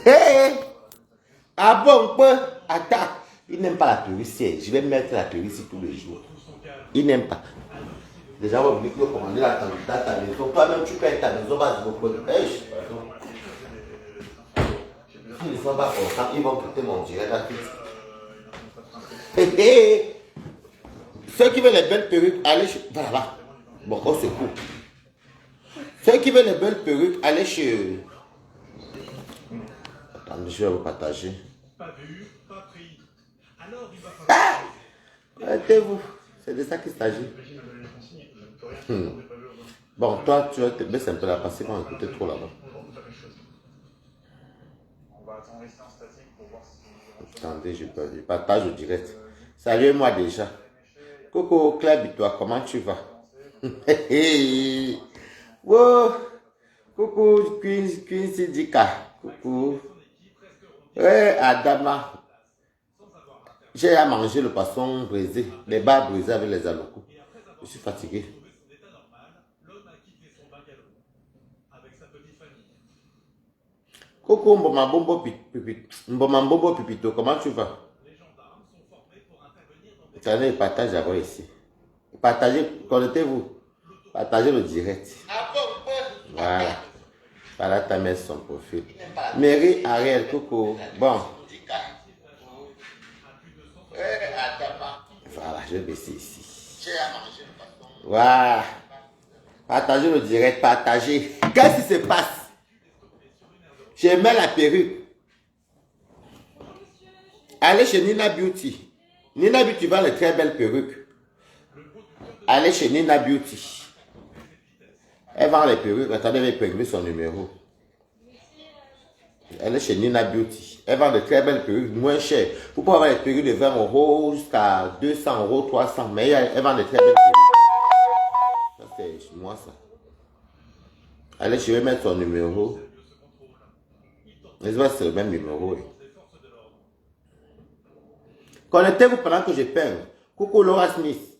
Hé! Ah bon, attends. Il n'aime pas la puricière. Je vais mettre la puricière tous les jours. Il n'aime pas. Déjà, on va venir commander dans ta maison. Toi-même, tu payes ta maison, vas-y, vous pouvez. Ils ne sont pas contents, ils vont quitter mon direct là. Ceux qui veulent les belles perruques, allez chez. Voilà. Bon, au secours. Ceux qui veulent les belles perruques, allez chez. Attendez, je vais vous partager. Pas vu, pas pris. Alors, il va falloir. Arrêtez-vous. C'est de ça qu'il s'agit. Bon, toi, tu vas te baisser un peu là parce qu'ils vont écouter trop là-bas. Attendez, je partage au direct. Salut-moi déjà. Coucou, Claire, toi, comment tu vas? Wow. Coucou, Queen Dika. Coucou. Ouais, Adama. J'ai à manger le poisson brisé, les bars brisés avec les alocos. Je suis fatigué. Coucou, Mboma Pipito, comment tu vas? Attendez, partage d'abord ici. Partagez, connectez-vous. Partagez le direct. Voilà. Voilà ta mère son profil. Mary Ariel, coucou. Bon. Voilà, je vais baisser ici. Voilà. Partagez le direct, partagez. Qu'est-ce qui se passe? Je mets la perruque. Allez chez Nina Beauty. Nina Beauty vend les très belles perruques. Allez chez Nina Beauty. Elle vend les perruques. Attendez, je vais épingler son numéro. Elle est chez Nina Beauty. Elle vend de très belles perruques, moins chères. Vous pouvez avoir des perruques de 20 € jusqu'à 200 €, 300. Mais elle vend de très belles perruques. Ça, c'est chez moi, ça. Allez, je vais mettre son numéro. C'est le même numéro. Connectez-vous pendant que je parle. Coucou Laura Smith.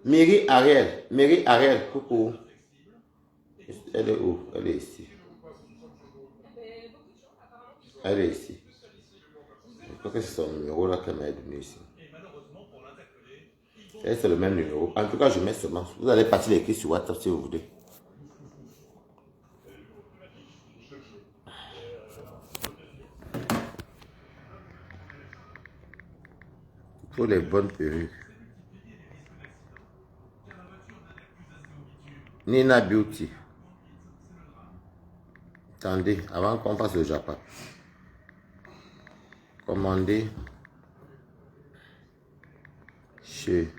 Mary Ariel, coucou. Elle est où? Elle est ici. Elle est ici. Je crois que c'est son numéro là qu'elle m'a donné ici. Et c'est le même numéro. En tout cas, je mets seulement. Vous allez partir l'écrire sur WhatsApp si vous voulez. Pour les bonnes perruques. Nina Beauty. Attendez, avant qu'on passe le Japon. Commandez chez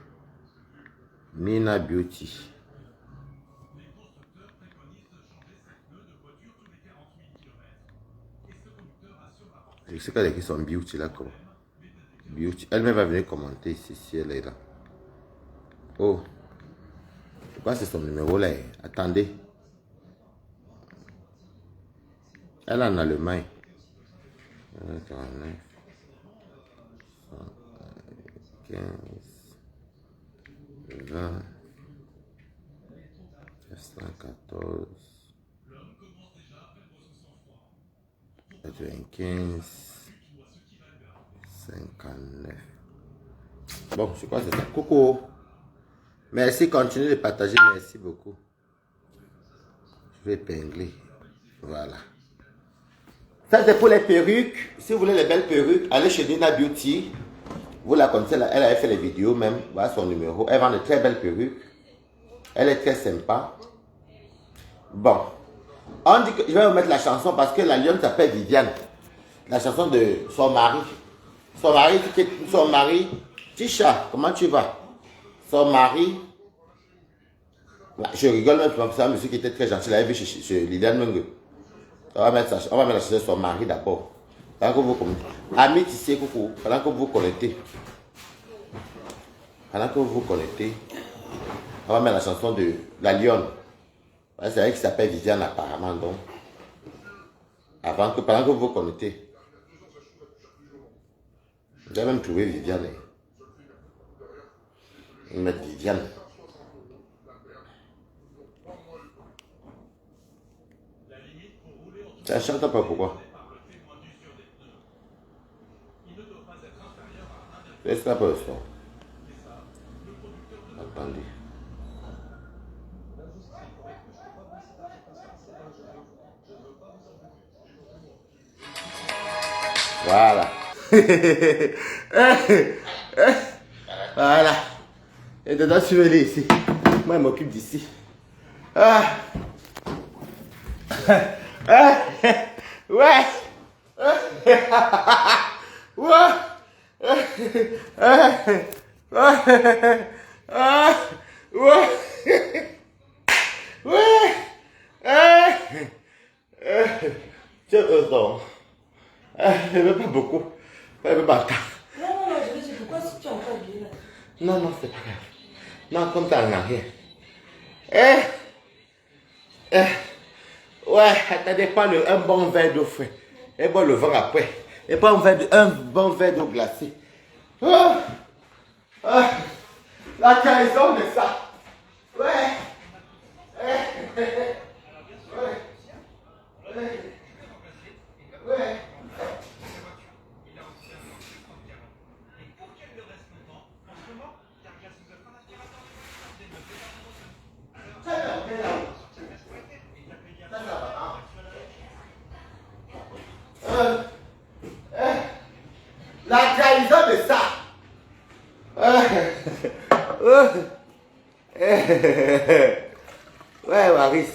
Nina Beauty. Je sais qu'elle écrit son beauty là comme beauty. Elle-même va venir commenter ici si elle est là. Oh, pourquoi c'est son numéro là? Attendez. Elle est en Allemagne. 49, 15, 20, 914, 95, 59. Bon, je crois que c'est ça. Coucou. Merci, continuez de partager. Merci beaucoup. Je vais épingler. Voilà. Ça, c'est pour les perruques. Si vous voulez les belles perruques, allez chez Nina Beauty. Vous la connaissez, elle avait fait les vidéos même. Voilà son numéro. Elle vend de très belles perruques. Elle est très sympa. Bon. On dit que je vais vous mettre la chanson parce que la lionne s'appelle Viviane. La chanson de son mari. Son mari. Tisha, comment tu vas? Son mari. Je rigole même pour ça, monsieur qui était très gentil. Il avait vu chez Liliane Menge. On va mettre la chanson de son mari d'abord. Pendant que vous connectez. Ami Tissé, coucou. Pendant que vous connectez. On va mettre la chanson de la lionne. C'est elle qui s'appelle Viviane apparemment. Donc. Pendant que vous connectez. Vous avez même trouvé Viviane. On va mettre Viviane. Ça chante pas pourquoi. Est-ce qu'on peut le son? Attendez. Voilà. Voilà. Et dedans, tu veux aller ici. Moi, je m'occupe d'ici. Ah. Ah. Ouais. Ouais. Je ne veux pas beaucoup. Je veux pas. Non, je veux dire, pourquoi si tu es encore habillé là? Non, c'est pas grave. Non, comme ça, on a rien. Ouais, attendez pas un bon verre d'eau frais. Et bois le vent après. Et pas un bon verre d'eau glacée. La trahison de ça. Ouais. La trahison de ça. Ouais, Waris.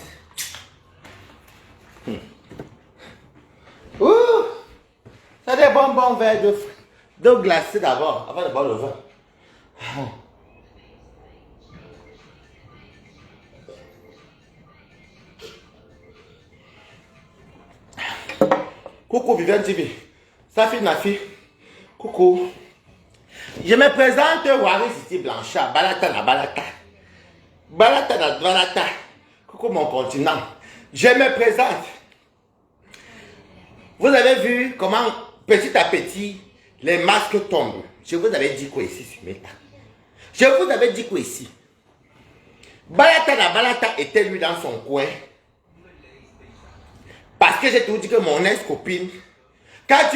Ça des bon verre d'eau glacée d'abord, avant de boire le vin. Coucou Viviane TV. Ça fait Nafi. Coucou. Je me présente Waris ici Blanchard. Balata na balata. Balata na balata. Coucou mon continent. Je me présente. Vous avez vu comment petit à petit les masques tombent. Je vous avais dit quoi ici sur Meta. Je vous avais dit quoi ici. Balata na balata était lui dans son coin. Parce que j'ai toujours dit que mon ex-copine, quand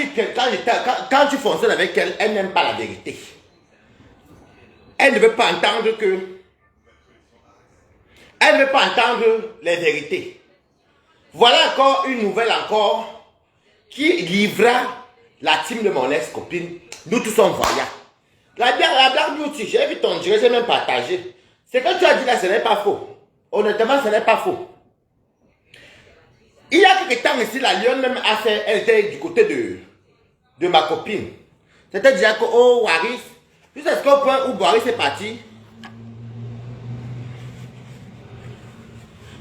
tu fonctionnes avec elle, elle n'aime pas la vérité. Elle ne veut pas entendre que... Elle ne veut pas entendre les vérités. Voilà encore une nouvelle qui livra la team de mon ex-copine. Nous tous sommes voyants. La blague beauty, j'ai vu ton direct, j'ai même partagé. Ce que tu as dit là, ce n'est pas faux. Honnêtement, ce n'est pas faux. Il y a quelques temps ici, la lionne même a fait, elle était du côté de ma copine. C'était déjà que, oh Waris, jusqu'à ce qu'au point où Waris est parti,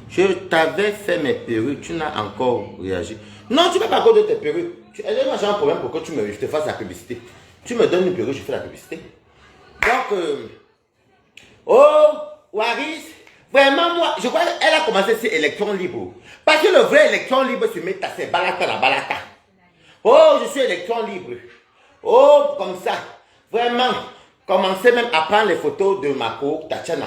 je t'avais fait mes perruques, tu n'as encore réagi. Non, tu ne fais pas encore de tes perruques. J'ai un problème pour que tu me fasses la publicité. Tu me donnes une perruque, je fais la publicité. Donc, oh Waris, vraiment moi, je crois qu'elle a commencé sur électron libre. Parce que le vrai électron libre se met à ses balata la balata. Oh, je suis électron libre. Oh, comme ça. Vraiment, commencez même à prendre les photos de ma co Tatiana.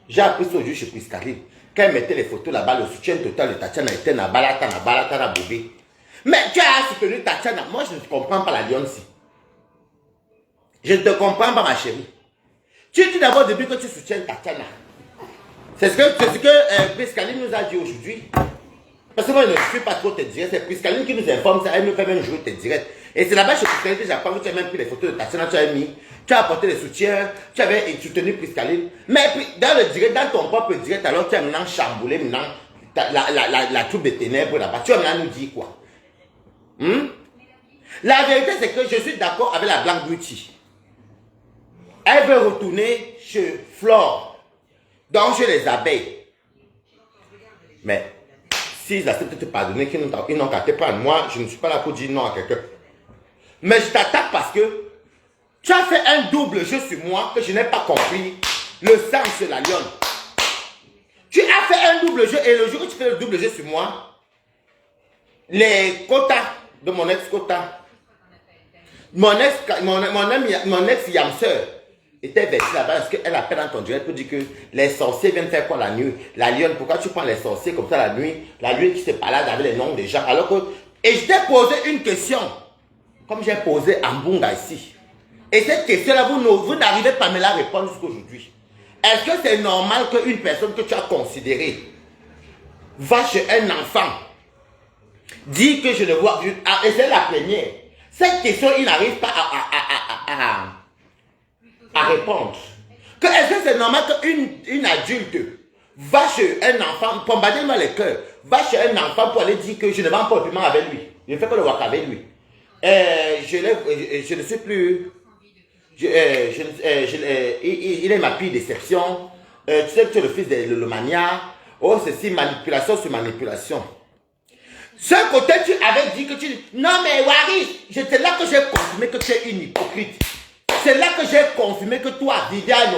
J'ai appris ça aujourd'hui chez Priscaline. Quand elle mettait les photos là-bas, le soutien total de Tatiana était na balata, na bobé. Mais tu as soutenu Tatiana. Moi, je ne comprends pas la lionne-ci. Je ne te comprends pas, ma chérie. Tu dis d'abord depuis que tu soutiens Tatiana. C'est ce que Priscaline nous a dit aujourd'hui. Parce que moi, je ne suis pas trop tes directs. C'est Priscaline qui nous informe ça. Elle nous fait même jouer tes directs. Et c'est là-bas chez Priscaline que j'apprends que tu as même pris les photos de Tatiana. Tu as apporté les soutiens. Tu avais soutenu Priscaline. Mais dans le direct, dans ton propre direct, alors tu as maintenant chamboulé maintenant la troupe des ténèbres là-bas. Tu vas maintenant nous dire quoi? La vérité, c'est que je suis d'accord avec la Black Beauty. Elle veut retourner chez Flore. Donc chez les abeilles. Mais s'ils acceptent de te pardonner, qu'ils n'ont qu'à te prendre. Moi, je ne suis pas là pour dire non à quelqu'un. Mais je t'attaque parce que tu as fait un double jeu sur moi que je n'ai pas compris. Le sang sur la lionne. Tu as fait un double jeu et le jour où tu fais le double jeu sur moi, les quotas de mon ex-quota, mon ex-yamseur était versé là-bas parce qu'elle appelle dans ton direct pour dire que les sorciers viennent faire quoi la nuit. La lionne, pourquoi tu prends les sorciers comme ça la nuit? La lionne qui se balade avec les noms des gens. Alors que, et je t'ai posé une question, comme j'ai posé à Mbunga ici. Et cette question-là, vous n'arrivez pas à me la répondre jusqu'aujourd'hui. Est-ce que c'est normal qu'une personne que tu as considérée va chez un enfant, dit que je ne vois plus, et c'est la première. Cette question, il n'arrive pas à répondre. Est-ce que c'est normal qu'une adulte va chez un enfant, bombardez-moi le cœur, va chez un enfant pour aller dire que je ne vends pas au piment avec lui, je ne fais pas le waka avec lui. Je ne suis plus... il est ma pire déception. Tu sais que tu es le fils de l'Omania. Oh, ceci, manipulation sur manipulation. Ce côté, tu avais dit que tu... Non, mais Waris, c'est là que j'ai confirmé que tu es une hypocrite. C'est là que j'ai confirmé que toi, Viviane,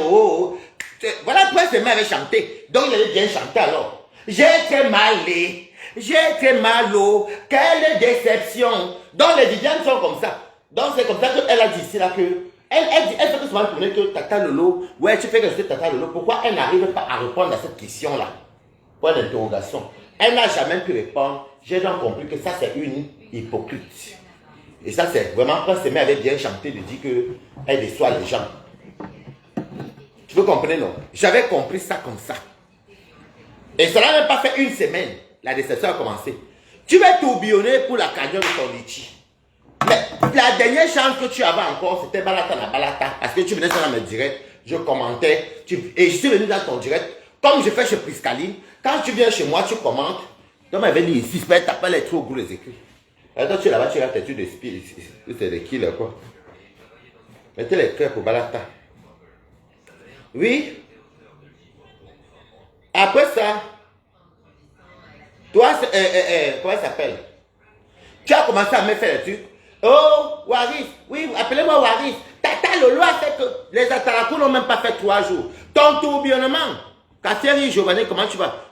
voilà pourquoi ce mec avait chanté. Donc, il avait bien chanté alors. J'ai été malé. J'ai été malo. Quelle déception. Donc, les Vivianes sont comme ça. Donc, c'est comme ça qu'elle a dit ici là que... Elle fait que souvent tourner que Tata Lolo, ouais, tu fais que c'est Tata Lolo, pourquoi elle n'arrive pas à répondre à cette question-là? Point d'interrogation. Elle n'a jamais pu répondre. J'ai donc compris que ça, c'est une hypocrite. Et ça, c'est vraiment quand Semé avait bien chanté de dire qu'elle déçoit les gens. Tu veux comprendre, non? J'avais compris ça comme ça. Et ça n'a même pas fait une semaine. La déception a commencé. Tu vas tourbillonner pour la cagnotte de ton litchi. Mais la dernière chance que tu avais encore, c'était Balata la Balata. Parce que tu venais sur mes directs, je commentais, et je suis venu dans ton direct. Comme je fais chez Priscaline, quand tu viens chez moi, tu commentes. Donc, m'avait dit ici, tu n'as pas les trop gros les écrits. Et toi, tu es là-bas, tu as têtu de spirit. C'est des kills, quoi. Mettez les cœurs pour Balata. Oui. Après ça, toi, comment ça s'appelle? Tu as commencé à me faire des trucs. Oh, Waris, oui, appelez-moi Waris. Tata Lolo a fait que les Atarakou n'ont même pas fait 3 jours. Ton tourbillonnement. Catherine Giovanni, comment tu vas?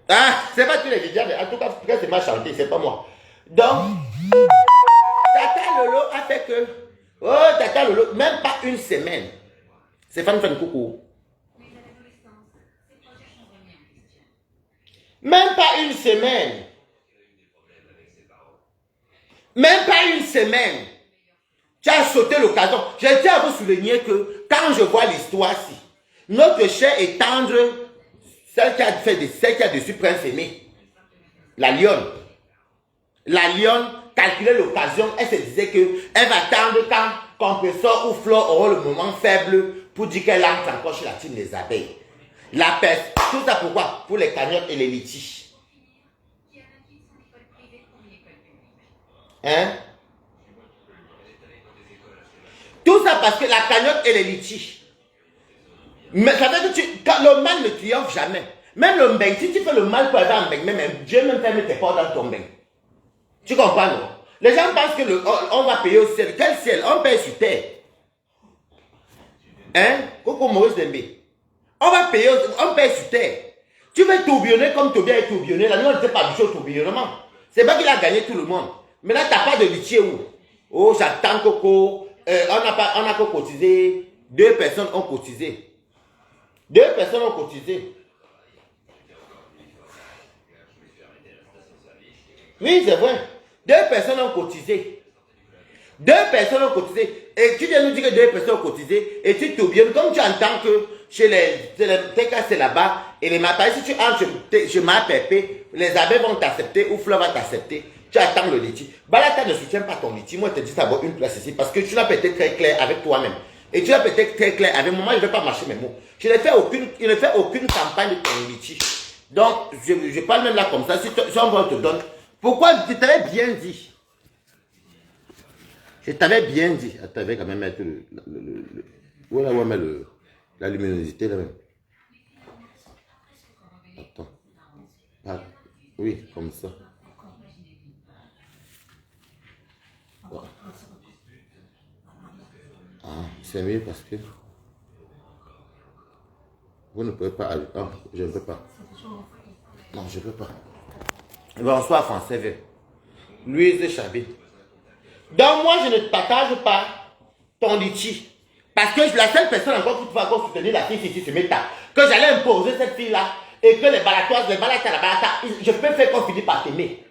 Ah, c'est pas tous les vidéos, en tout cas, c'est ma chanté, c'est pas moi. Donc, Tata Lolo a fait que, oh, Tata Lolo, même pas une semaine. C'est fan coucou. Même pas une semaine. Même pas une semaine. Tu as sauté l'occasion. Je tiens à vous souligner que quand je vois l'histoire-ci, notre chère et tendre, celle qui a fait celle qui a dessus Prince Aimé, la lionne. La lionne calculait l'occasion. Elle se disait qu'elle va attendre quand Compressor ou Flore auront le moment faible pour dire qu'elle entre encore chez la team des abeilles. La peste. Tout ça pourquoi? Pour les cagnottes et les litiges. Hein? Tout ça parce que la cagnotte et les litiges. Mais ça veut dire que le mal ne triomphe jamais. Même le mbeng, si tu fais le mal pour aller en mbeng, même Dieu même ferme tes portes dans ton mbeng. Tu comprends, non? Les gens pensent que on va payer au ciel. Quel ciel? On paye sur terre. Hein? Coco Maurice Dembé. On va payer, on paye sur terre. Tu veux tourbillonner comme Tobia est tourbillonné. Là, nous, on ne sait pas du tout au tourbillonnement. C'est pas qu'il a gagné tout le monde. Mais là, tu n'as pas de litier où? Oh, j'attends Coco. On a cotisé. 2 personnes ont cotisé. 2 personnes ont cotisé. Oui, c'est vrai. 2 personnes ont cotisé. 2 personnes ont cotisé. Et tu viens nous dire que 2 personnes ont cotisé. Et tu tourbillonnes. Comme tu entends que chez les TK, c'est là-bas. Et les matins, si tu entres chez ma pépé, les abeilles vont t'accepter ou Fleur va t'accepter. Tu attends le litige. Balata ne soutient pas ton litige. Moi, je te dis d'abord une place ici parce que tu n'as pas été très clair avec toi-même. Et tu n'as pas été très clair avec moi. Je ne vais pas marcher mes mots. Je ne fais aucune campagne de ton litige. Donc, je parle même là comme ça. Si on te donne. Pourquoi je t'avais bien dit? Je t'avais bien dit. Attends, je vais quand même mettre où est-ce qu'on met la luminosité là même? Attends. Ah, oui, comme ça. Ah, c'est mieux parce que vous ne pouvez pas. Ah, je ne peux pas. Non, je ne peux pas. Bonsoir français. Louise Chabé. Donc moi je ne partage pas ton litige. Parce que la seule personne encore qui pouvait encore soutenir la fille ici se méta. Que j'allais imposer cette fille-là. Et que les balatoises, les balatas, la balata, je peux faire qu'on finisse par t'aimer.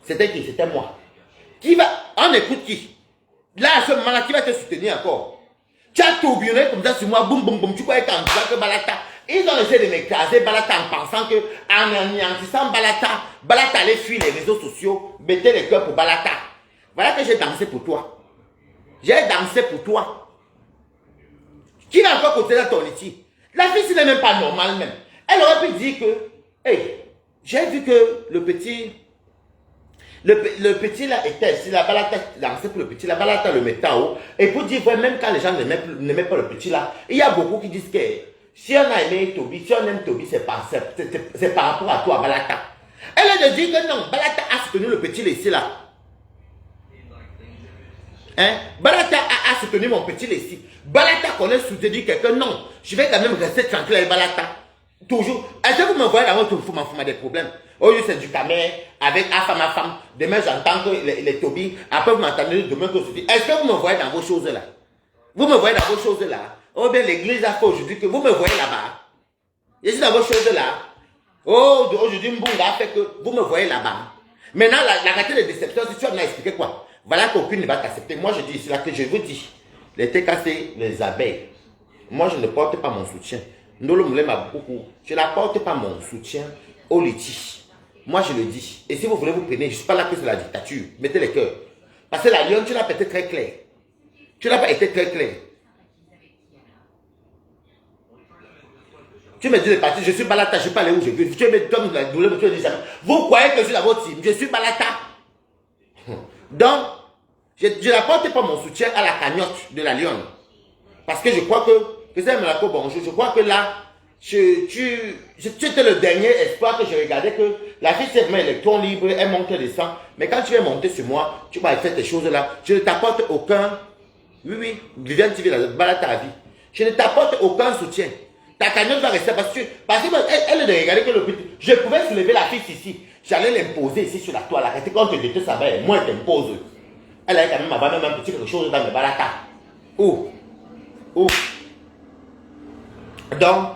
C'était qui? C'était moi. Qui va? On écoute qui? Là, à ce moment-là, qui va te soutenir encore? Tu as tourbillonné comme ça sur moi, boum, boum, boum. Tu croyais qu'en disant que Balata, ils ont essayé de m'écraser Balata en pensant que, en anéantissant Balata, Balata allait fuir les réseaux sociaux, mettez les cœurs pour Balata. Voilà que j'ai dansé pour toi. J'ai dansé pour toi. Qui va encore côté dans ton ici? La fille, ce n'est même pas normal même. Elle aurait pu dire que, hey, j'ai vu que le petit là était ici, la Balata dansait pour le petit, la Balata le mettait en haut. Et pour dire, ouais, même quand les gens n'aimaient pas le petit là, il y a beaucoup qui disent que si on a aimé Toby, si on aime Toby, c'est par rapport à toi, Balata. Elle a de dire que non, Balata a soutenu le petit là ici là. Hein? Balata a soutenu mon petit là ici. Balata connaît soutenu quelqu'un, non, je vais quand même rester tranquille avec Balata. Toujours. Est-ce que vous me voyez dans votre fou des problèmes? Oh, c'est du camé avec ma femme. Demain, j'entends que les Toby. Après, vous m'entendez demain que je dis. Est-ce que vous me voyez dans vos choses là? Vous me voyez dans vos choses là? Oh, bien, l'église a fait aujourd'hui que vous me voyez là-bas. Je suis dans vos choses là. Oh, aujourd'hui, Mbunga a fait que vous me voyez là-bas. Maintenant, la réalité de déception, si tu as expliqué quoi? Voilà qu'aucune ne va t'accepter. Moi, je dis ici là que je vous dis. Les TKC, les abeilles. Moi, je ne porte pas mon soutien. Ndolo Moulema beaucoup. Je n'apporte pas mon soutien aux litiges. Moi, je le dis. Et si vous voulez vous prenez, je ne suis pas là que c'est la dictature. Mettez les cœurs. Parce que la Lyon, tu n'as pas été très clair. Tu n'as pas été très clair. Tu me dis les partis, je suis Balata, je ne sais pas aller où je veux. Tu me donnes la douleur, tu me dis jamais. Vous croyez que je suis dans votre team, je suis Balata. Donc, je n'apporte pas mon soutien à la cagnotte de la Lyon. Parce que je crois que bonjour, je crois que là, tu étais le dernier espoir que je regardais que la fille c'est vraiment électron libre, elle monte et descend. Mais quand tu es monté sur moi, tu vas faire tes choses là. Je ne t'apporte aucun. Oui, Viviane TV, la balade ta vie. Je ne t'apporte aucun soutien. Ta cagnotte va rester parce que elle de regarder que le petit. Je pouvais soulever la fille ici. J'allais l'imposer ici sur la toile. Arrêtez quand tu détestes sa mère, moi elle t'impose. Elle a quand même un petit quelque chose dans mes balatas. Où? Donc,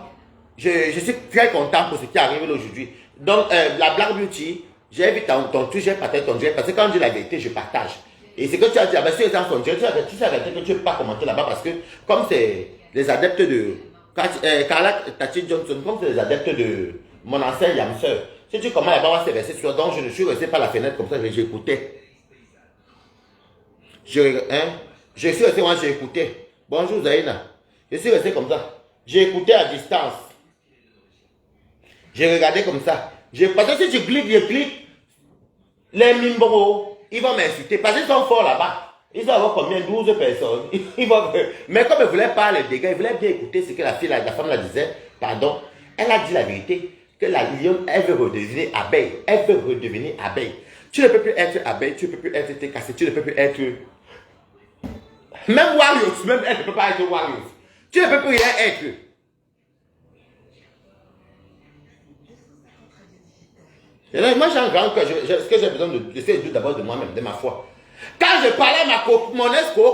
je suis très content pour ce qui arrive aujourd'hui. Donc, la Black Beauty, j'ai vu ton truc, j'ai partagé ton direct, parce que quand je dis la vérité, je partage. Et ce que tu as dit, si les gens sont direct, tu sais que tu ne peux pas commenter là-bas, parce que comme c'est les adeptes de Carla Tati Johnson, comme c'est les adeptes de mon ancien Yamseur, si tu commences là-bas, on va se verser sur, donc je ne suis resté par la fenêtre comme ça, j'écoutais. Je suis resté, moi j'ai écouté. Bonjour Zaïna. Je suis resté comme ça. J'ai écouté à distance. J'ai regardé comme ça. Parce que si tu cliques, je clique. Les Mimbro, ils vont m'insulter. Parce qu'ils sont forts là-bas. Ils vont avoir combien? 12 personnes. Mais comme ils ne voulaient pas les dégâts, ils voulaient bien écouter ce que la femme la disait. Pardon. Elle a dit la vérité. Que la lionne, elle veut redevenir abeille. Elle veut redevenir abeille. Tu ne peux plus être abeille. Tu ne peux plus être TKC. Tu ne peux plus être... Même Warriors. Même elle ne peut pas être Warriors. Tu ne peux plus rien être. Moi, j'ai un grand cœur. Ce que j'ai besoin de faire d'abord de moi-même, de ma foi. Quand je parlais à mon esco,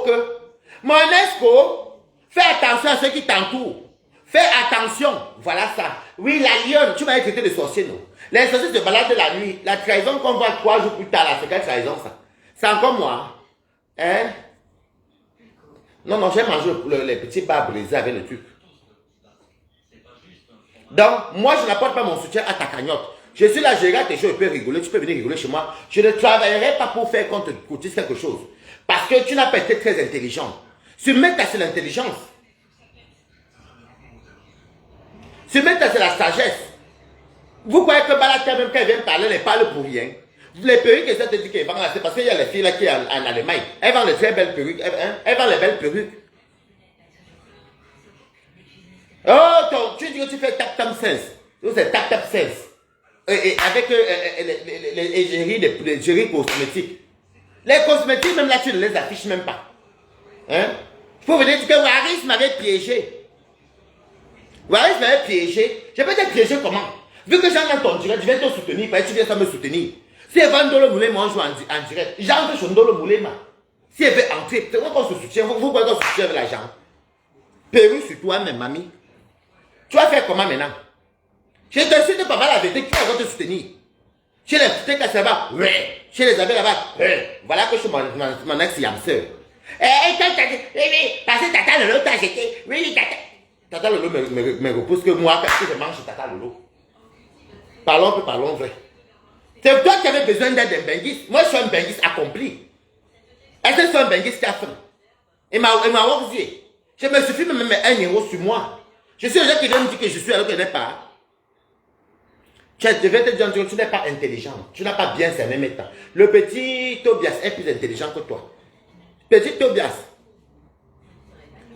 fais attention à ceux qui t'entourent. Fais attention. Voilà ça. Oui, la lionne, tu m'as traité de sorcier, non? Les sorciers se baladent la nuit. La trahison qu'on voit 3 jours plus tard, c'est quelle trahison ça? C'est encore moi. Hein? Non, j'ai mangé les petits bas brisés avec le truc. Donc, moi, je n'apporte pas mon soutien à ta cagnotte. Je suis là, je regarde tes choses, je peux rigoler, tu peux venir rigoler chez moi. Je ne travaillerai pas pour faire qu'on te cotise quelque chose. Parce que tu n'as pas été très intelligent. Se mettre sur l'intelligence. Se mettre sur la sagesse. Vous croyez que Balata, même quand elle vient parler, elle ne parle pour rien. Les perruques, ça te dit qu'elles vendent, c'est parce qu'il y a les filles là qui sont en Allemagne. Elles vendent les très belles perruques. Elles vendent les belles perruques. Oh, tu dis que tu fais tap-tap sense. C'est tap-tap sense. Et avec les égéries cosmétiques. Les cosmétiques, même là, tu ne les affiches même pas. Hein? Il faut venir dire que Waris m'avait piégé. Waris m'avait piégé. Je peux te piéger comment? Vu que j'entends ton direct, je viens te soutenir, tu viens ça me soutenir. Si elle va Ndolo Moulema, on joue en direct. J'entre sur Ndolo Moulema. Si elle veut entrer, c'est quoi qu'on se soutient? Vous croyez qu'on se soutient avec l'argent? Perru sur toi-même, mamie. Tu vas faire comment maintenant? Je te cite pas mal la vérité, qui va te soutenir? Chez les petits cassavas, ouais. Chez les abeilles là-bas, ouais. Voilà que je suis mon ex-yamseur. Parce que Tata Lolo t'a jeté. Oui, Tata. Tata Lolo me repousse que moi, parce que je mange Tata Lolo. Parlons vrai. C'est toi qui avais besoin d'aide d'un benguiste. Moi, je suis un benguiste accompli. Est-ce que c'est un benguiste qui a faim? Il m'a refusé. Je me suffis même mettre 1 euro sur moi. Je suis le gens qui vient me dire que je suis alors que je n'ai pas. Tu devais te dire que tu n'es pas intelligent. Tu n'as pas bien cerné mes temps. Le petit Tobias est plus intelligent que toi. Petit Tobias.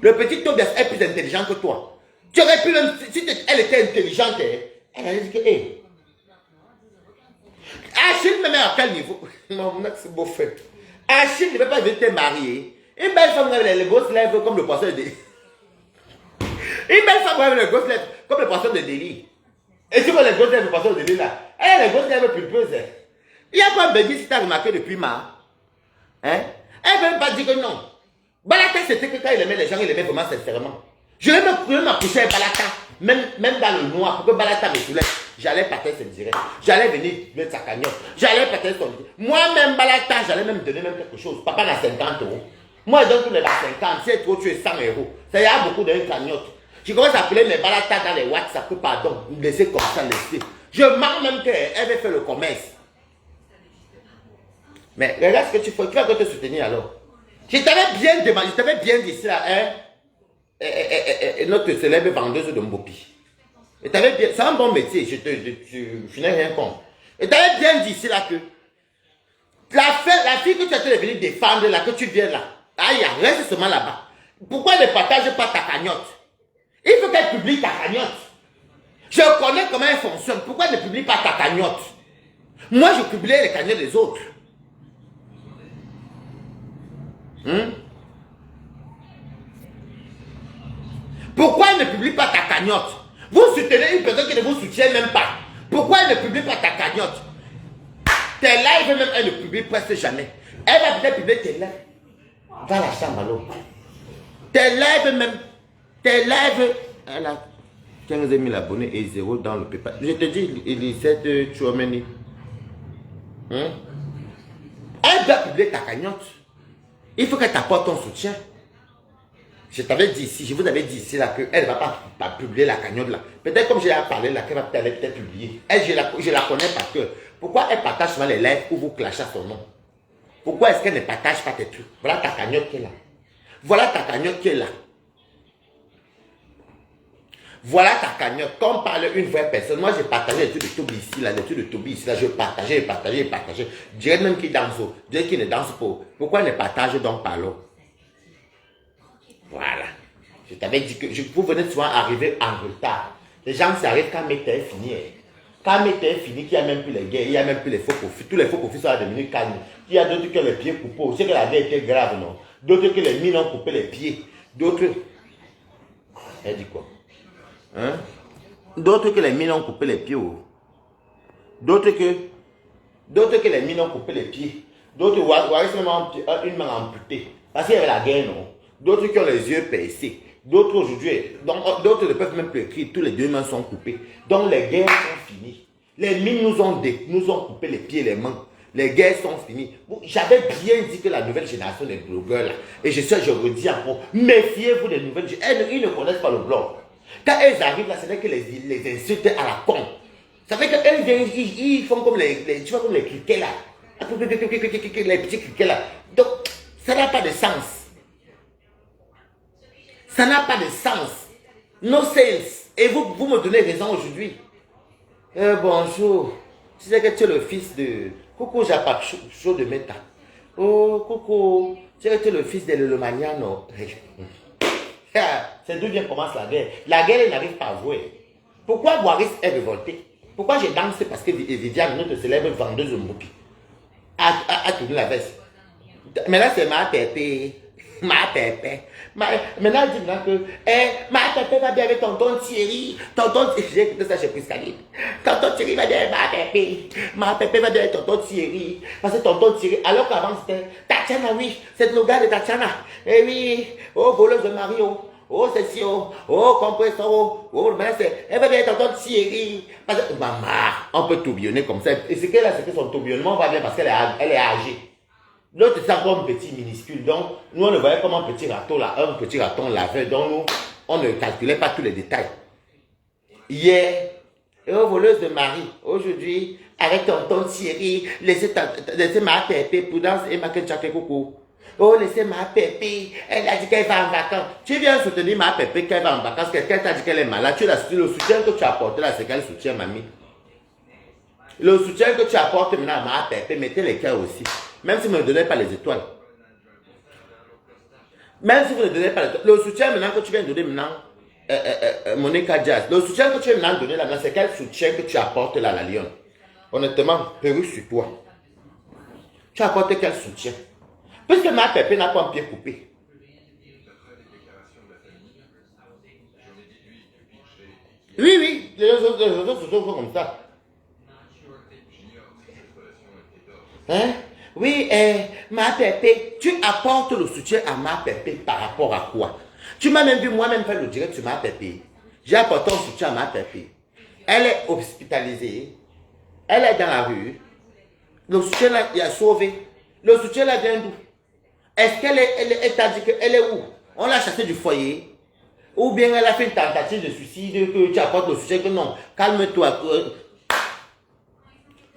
Le petit Tobias est plus intelligent que toi. Tu aurais pu même, si elle était intelligente, elle allait dire que, hé. Achille me met à quel niveau? Mon ex beau-frère. Achille ne veut pas venir te marier. Une belle femme avec les grosses lèvres comme le poisson de Delhi. Une belle femme avec les grosses lèvres comme le poisson de Delhi. Et tu vois les grosses lèvres du poisson de Delhi là? Elle a les grosses lèvres pulpeuses. Il y a pas un bébé si tu as remarqué depuis ma. Hein? Elle ne veut pas dire que non. Balata, c'était que quand il aimait les gens, il aimait vraiment sincèrement. Je vais m'accoucher avec Balata, même dans le noir, pour que Balata me soulève. J'allais partir se direct. J'allais venir mettre sa cagnotte. J'allais partir son. Moi-même, Balata, j'allais même donner même quelque chose. Papa n'a 50 euros. Moi, je donne tous les 50. Si c'est trop, tu es 100 euros. Ça y a beaucoup de cagnotte. Je commence à appeler mes Balata dans les WhatsApp, pardon, me laisser comme ça, laisser. Je marre même qu'elle veut faire le commerce. Mais regarde ce que tu fais. Qui va te soutenir alors? Je t'avais bien demandé, je t'avais bien dit ça, hein? Notre célèbre vendeuse de Mbopi. C'est un bon métier, je n'ai rien contre. Et tu avais bien dit ici là que la fille que tu étais venue défendre là, que tu viens là, aïe, reste seulement là-bas. Pourquoi ne partage pas ta cagnotte? Il faut qu'elle publie ta cagnotte. Je connais comment elle fonctionne. Pourquoi ne publie pas ta cagnotte? Moi, je publie les cagnottes des autres. Pourquoi elle ne publie pas ta cagnotte? Vous soutenez une personne qui ne vous soutient même pas. Pourquoi elle ne publie pas ta cagnotte? Tes lives même, elle ne publie presque jamais. Elle va peut-être publier tes lives. Va à la chambre alors. Tes lives même, tes lives, elle a 15 000 abonnés et 0 dans le PayPal. Je te dis, Elisette Chouameni. Elle doit publier ta cagnotte. Il faut qu'elle t'apporte ton soutien. Je t'avais dit ici, je vous avais dit ici là qu'elle ne va pas publier la cagnotte là. Peut-être comme j'ai parlé là, qu'elle va peut-être publier. Elle, je la connais parce que. Pourquoi elle partage souvent les lives où vous clashez à son nom? Pourquoi est-ce qu'elle ne partage pas tes trucs? Voilà ta cagnotte qui est là. Voilà ta cagnotte qui est là. Voilà ta cagnotte. Quand on parle une vraie personne, moi j'ai partagé les trucs de Toby ici, là, les trucs de Toby ici, là, je partageais. Je dirais même qu'il danse. Je dirais qu'il ne danse pas. Pourquoi elle ne partage donc pas là? Voilà. Je t'avais dit que vous venez souvent arriver en retard. Les gens s'arrêtent quand Meta est fini. Quand Meta est fini, qu'il n'y a même plus les guerres, il n'y a même plus les faux profits. Tous les faux profits sont devenus calmes. Il y a d'autres qui ont les pieds coupés. C'est que la guerre était grave, non? D'autres que les mines ont coupé les pieds. D'autres. Elle dit quoi? Hein? D'autres que les mines ont coupé les pieds. Oh. D'autres que les mines ont coupé les pieds. D'autres voient seulement une main amputée. Parce qu'il y avait la guerre, non? D'autres qui ont les yeux percés. D'autres aujourd'hui, d'autres ne peuvent même plus écrire. Tous les deux mains sont coupées. Donc les guerres sont finies. Les mines nous ont coupé les pieds et les mains. Les guerres sont finies. J'avais bien dit que la nouvelle génération des blogueurs là, et je redis encore, méfiez-vous des nouvelles générations. Ils ne connaissent pas le blog. Quand elles arrivent là, c'est vrai que les insultent à la con. Ça fait qu'elles ils font comme tu vois, comme les criquets là. Les petits criquets là. Donc, ça n'a pas de sens. Ça n'a pas de sens. No sense. Et vous me donnez raison aujourd'hui. Bonjour. Tu sais que tu es le fils de... Coucou, Japak Chaud de Meta. Oh, coucou. Tu sais que tu es le fils de Lelomaniano. C'est d'où vient commence la guerre. La guerre, elle n'arrive pas à jouer. Pourquoi Boiris est révolté? Pourquoi j'ai dansé? Parce que Viviane, notre célèbre vendeuse de Mbopi, a tourné la veste. Mais là, c'est ma pépé. Ma pépé. Maintenant, elle dit que ma pépé va bien avec tonton Thierry. Tonton Thierry, j'ai écouté ça chez Priscaline. Tonton Thierry va bien avec ma pépé. Ma pépé va bien avec tonton Thierry. Parce que tonton Thierry, alors qu'avant c'était Tatiana, oui, c'est le gars de Tatiana. Eh oui, oh, voleuse de Mario. Oh, c'est si, oh, compressor, oh, maintenant c'est, elle va bien être tonton Thierry. Parce que, maman, on peut tourbillonner comme ça. Et ce qu'elle a, c'est que son tourbillonnement va bien parce qu'elle est âgée. L'autre, c'est encore un petit minuscule. Donc, nous, on le voyait comme un petit raton, là, un petit raton laveur. Donc, nous, on ne calculait pas tous les détails. Hier, voleuse de mari. Aujourd'hui, avec tonton Thierry, laissez ma pépé pour danser et ma tchake coucou. Oh, laissez ma pépé. Elle a dit qu'elle va en vacances. Tu viens soutenir ma pépé qu'elle va en vacances. Quelqu'un t'a dit qu'elle est malade. Tu l'as soutenu. Le soutien que tu as apporté là, c'est quel soutien, mamie? Le soutien que tu apportes maintenant à ma pépé, mettez les cœurs aussi. Même si vous ne me donnez pas les étoiles. Même si vous ne donnez pas les étoiles. Le soutien maintenant que tu viens de donner maintenant, Monica Jazz, le soutien que tu viens maintenant de donner là, c'est quel soutien que tu apportes là à la Lyon? Honnêtement, perruque sur toi. Tu apportes quel soutien? Puisque ma pépé n'a pas un pied coupé. Oui, oui, les autres sociaux font comme ça. Hein? Oui, ma pépé, tu apportes le soutien à ma pépé par rapport à quoi? Tu m'as même vu moi-même faire le direct sur ma pépé. J'ai apporté un soutien à ma pépé. Elle est hospitalisée. Elle est dans la rue. Le soutien là, il a sauvé. Le soutien là vient d'où? Est-ce qu'elle est, t'a dit qu'elle est où? On l'a chassée du foyer. Ou bien elle a fait une tentative de suicide, que tu apportes le soutien, que non, calme-toi.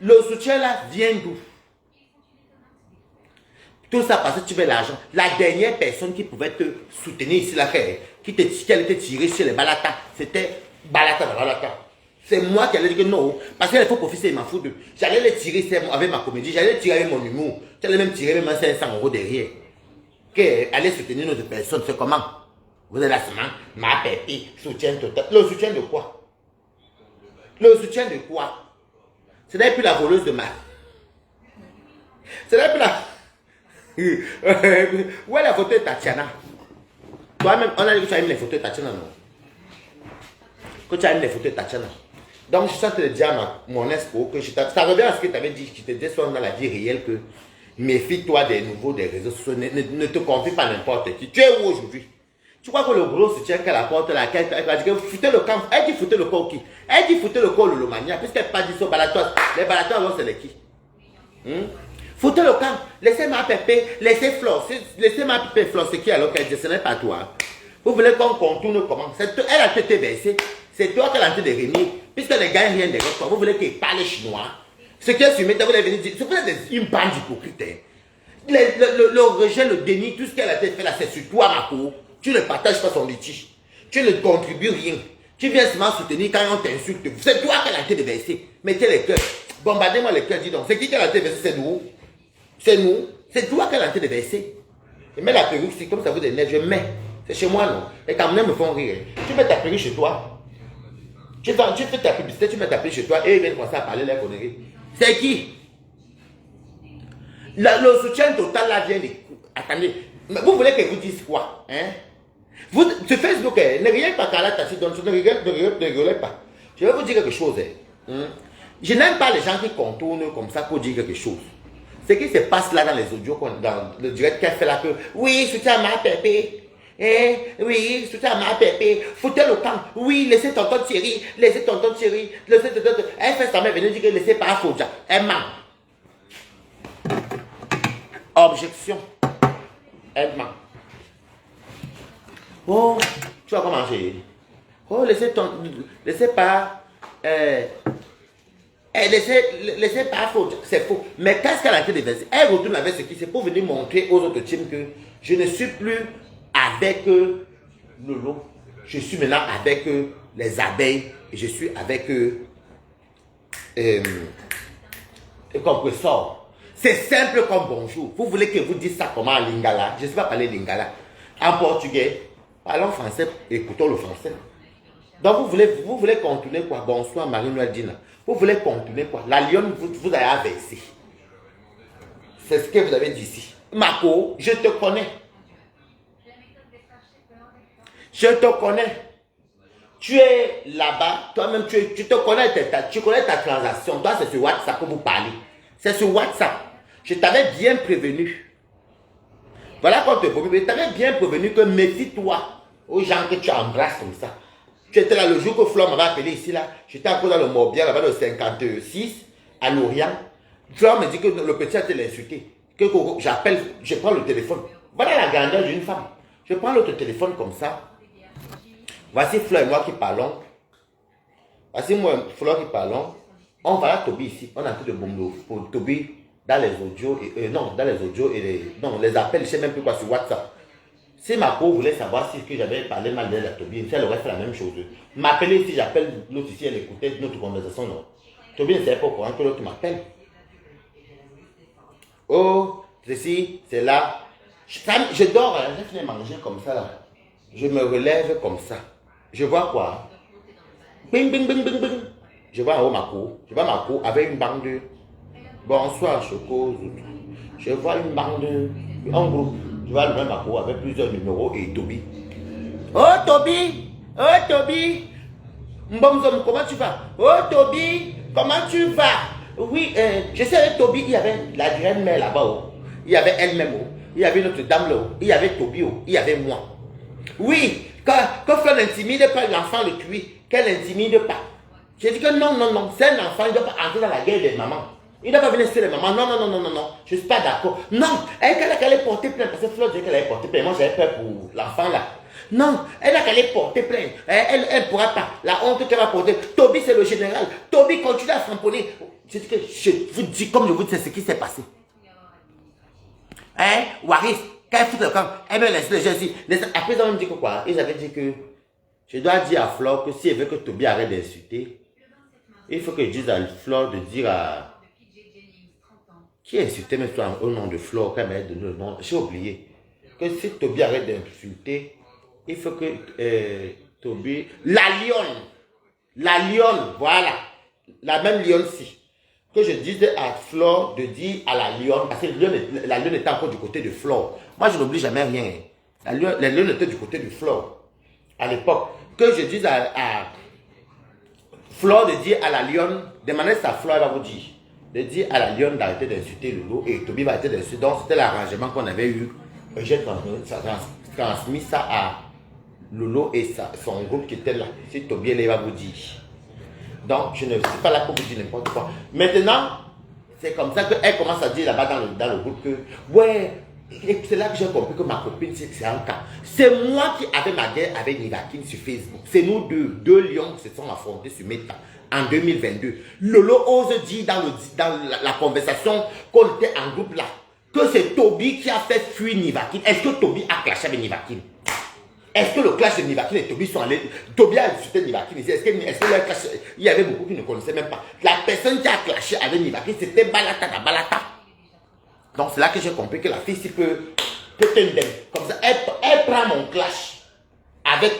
Le soutien là vient d'où? Tout ça parce que tu veux l'argent. La dernière personne qui pouvait te soutenir ici, là, qui était tirée chez les Balata, c'était Balata. C'est moi qui allais dire que non, parce qu'il faut profiter, il m'en fout de. J'allais les tirer avec ma comédie, j'allais les tirer avec mon humour. J'allais même tirer même 500 € derrière. Allez soutenir une autre personne, c'est comment? Vous êtes là seulement, ma pépé, soutien total. Le soutien de quoi? Le soutien de quoi? Ce n'est plus la voleuse de ma. Ce n'est plus la. Où est la photo de Tatiana? Toi-même, on a dit que tu as mis les photos de Tatiana, non? Que tu as mis les photos de Tatiana. Donc, je suis en train de dire à mon espoir que ça revient à ce que tu avais dit, je te disais souvent dans la vie réelle que méfie-toi des nouveaux, des réseaux sociaux, ne te confie pas n'importe qui. Tu es où aujourd'hui? Tu crois que le gros soutien qu'elle apporte là, qu'elle a dit que foutez le camp, elle dit foutez le corps qui? Elle dit foutez le corps le Lomania, puisqu'elle n'a pas dit ça aux balatoires. Les balatoires, alors c'est les qui? Foutez le camp, laissez ma pépé, laissez Flore, laissez ma pépé Flore, c'est qui alors qu'elle dit, ce n'est pas toi. Vous voulez qu'on contourne comment? Elle a été versée, c'est toi qu'elle a été de remis, puisqu'elle ne gagne rien derrière toi. Vous voulez qu'elle parle chinois? Ce qui est sur vous allez venir dire, c'est pour une bande d'hypocrites. Le rejet, le déni, tout ce qu'elle a fait là, c'est sur toi, ma cour. Tu ne partages pas son litige, tu ne contribues rien. Tu viens seulement soutenir quand on t'insulte. C'est toi qu'elle a été versée. Mettez les cœurs, bombardez-moi les cœurs, dis donc. C'est qui qu'elle a été versée? C'est nous. C'est nous. C'est toi qu'elle a été versée. Je mets la perruque, c'est comme ça vous énerve, je mets. C'est chez moi, non. Les Camerounais me font rire. Tu mets ta perruque chez toi. Tu fais ta publicité, tu mets ta perruque chez toi et ils viennent commencer à parler les conneries. C'est qui? Le soutien total là vient de. Attendez. Vous voulez que je vous dise quoi? Hein? Sur Facebook, ne riez pas quand la tassie donne, ne rigolez pas. Je vais vous dire quelque chose. Je n'aime pas les gens qui contournent comme ça pour dire quelque chose. Ce qui se passe là dans les audios, dans le direct qu'elle fait là, que oui, soutien à ma pépé. Oui, soutien à ma pépé. Foutez le camp. Oui, laissez tonton Thierry. Laissez tonton Thierry. Elle fait sa mère venir dire que laissez pas Fodja. Elle ment. Objection. Elle ment. Oh, tu vas commencer. Oh, laissez pas. Laissez pas faux. C'est faux. Mais qu'est-ce qu'elle a été déversée? Elle retourne avec ce qui c'est pour venir montrer aux autres teams que je ne suis plus avec Lolo. Je suis maintenant avec les abeilles. Et je suis avec compresseur. C'est simple comme bonjour. Vous voulez que vous dise ça comment en lingala? Je ne sais pas parler lingala. En portugais. Parlons français, écoutons le français. Donc vous voulez continuer quoi? Bonsoir Marie-Noël Dina. Vous voulez continuer quoi? La lionne vous a versé. C'est ce que vous avez dit ici. Marco, je te connais. Je te connais. Tu es là-bas, toi-même tu te connais, tu connais ta transaction. Toi c'est sur WhatsApp que vous parlez. C'est sur WhatsApp. Je t'avais bien prévenu. Voilà quand tu es prévenu. Je t'avais bien prévenu que méfie-toi aux gens que tu embrasses comme ça. Tu étais là le jour que Flore m'avait appelé ici là. J'étais encore dans le Morbihan là-bas de 56 à Lorient. Flore me dit que le petit a été l'insulté. que Coco, j'appelle, je prends le téléphone. Voilà la grandeur d'une femme. Je prends l'autre téléphone comme ça. Voici Fleur et moi qui parlons. Voici moi Fleur qui parlons. On va à Toby ici. On a tout de bombe pour Toby dans les audios. Non, dans les audios et les appels. Je ne sais même plus quoi sur WhatsApp. Si ma co voulait savoir si j'avais parlé mal d'elle à Toby, elle aurait fait la même chose. M'appeler si j'appelle l'autre ici, elle écoutait notre conversation. Non. Toby ne savait pas au courant que l'autre m'appelle. Oh, ceci, c'est là. Je dors, hein, je finis de manger comme ça. Là. Je me relève comme ça. Je vois quoi? Bing, bing, bing, bing, bing. Je vois en haut ma cour. Je vois ma cour avec une bande de... Bonsoir, Choco. Je vois une bande en groupe. Je vois le même ma cour avec plusieurs numéros et Toby. Oh, Toby! Oh, Toby! Mbomzom, comment tu vas? Oh, Toby! Comment tu vas? Oui, je sais avec Toby, il y avait la graine mère là-bas. Oh. Il y avait elle-même. Oh. Il y avait notre dame là. Oh. Il y avait Toby. Oh. Il y avait moi. Oui, quand Fleur n'intimide pas l'enfant le cuit, qu'elle n'intimide pas. J'ai dit que non, non, non, c'est un enfant, il ne doit pas entrer dans la guerre des mamans. Il ne doit pas venir sur les mamans. Non, non, non, non, non, non, je ne suis pas d'accord. Non, elle allait porter plainte, parce que Fleur disait qu'elle allait porter plainte. Moi, j'avais peur pour l'enfant là. Non, elle a qu'à aller porter plainte. Elle ne pourra pas. La honte qu'elle va porter. Toby, c'est le général. Toby continue à s'emponner. J'ai dit que je vous dis, comme je vous dis, c'est ce qui s'est passé. Hein, Waris, quand elle fout le camp, elle me laisse les gens ici. Après, ils ont dit que quoi? Ils avaient dit que je dois dire à Flore que si elle veut que Toby arrête d'insulter, il faut que je dise à Flore de dire à... Qui insultait même au nom de Flore, quand elle m'a donné le nom? J'ai oublié. Que si Toby arrête d'insulter, il faut que Toby... La lionne, voilà. La même lionne-ci. Que je disais à Flore de dire à la lionne, parce que la lionne était encore du côté de Flore. Moi, je n'oublie jamais rien. La lionne était du côté de Flore. À l'époque, que je dise à Flore de dire à la lionne, demandez ça à Flore, elle va vous dire. De dire à la lionne d'arrêter d'insulter Lolo et Toby va arrêter d'insulter. Donc, c'était l'arrangement qu'on avait eu. J'ai transmis ça à Lolo et son groupe qui était là. Si Toby, elle va vous dire. Donc, je ne suis pas là pour vous dire n'importe quoi. Maintenant, c'est comme ça qu'elle commence à dire là-bas dans le groupe que, ouais, et c'est là que j'ai compris que ma copine, c'est un cas. C'est moi qui avais ma guerre avec Nivakin sur Facebook. C'est nous deux lions qui se sont affrontés sur Meta en 2022. Lolo ose dire dans la conversation qu'on était en groupe là, que c'est Toby qui a fait fuir Nivakin. Est-ce que Toby a clashé avec Nivakin? Est-ce que le clash de Nivakin et Toby sont allés... Toby a insulté Nivakin ici. Est-ce que le clash... Il y avait beaucoup qui ne connaissaient même pas. La personne qui a clashé avec Nivakin, c'était Balata da Balata. Donc c'est là que j'ai compris que la fille s'y peut tendre. Comme ça, elle prend mon clash avec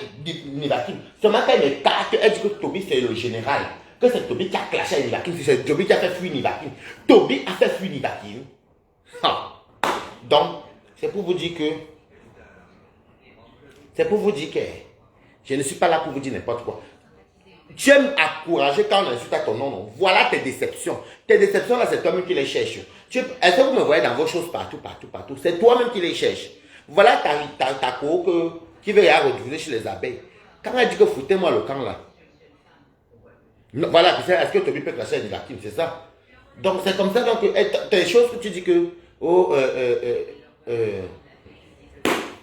Nivakin. Seulement qu'elle me tape, elle dit que Toby c'est le général. Que c'est Toby qui a clashé avec Nivakin. C'est Toby qui a fait fuir Nivakin. Toby a fait fuir Nivakin. Donc, c'est pour vous dire que... C'est pour vous dire que je ne suis pas là pour vous dire n'importe quoi. Tu aimes encourager quand on insulte à ton nom, non? Voilà tes déceptions. Tes déceptions, là, c'est toi-même qui les cherches. Est-ce que vous me voyez dans vos choses partout? C'est toi-même qui les cherches. Voilà ta cour qui veut y retrouver chez les abeilles. Quand elle dit que foutez-moi le camp, là. Voilà, est-ce que Toby peut clasher une victime? C'est ça. Donc, c'est comme ça. Donc, tes choses que tu dis que...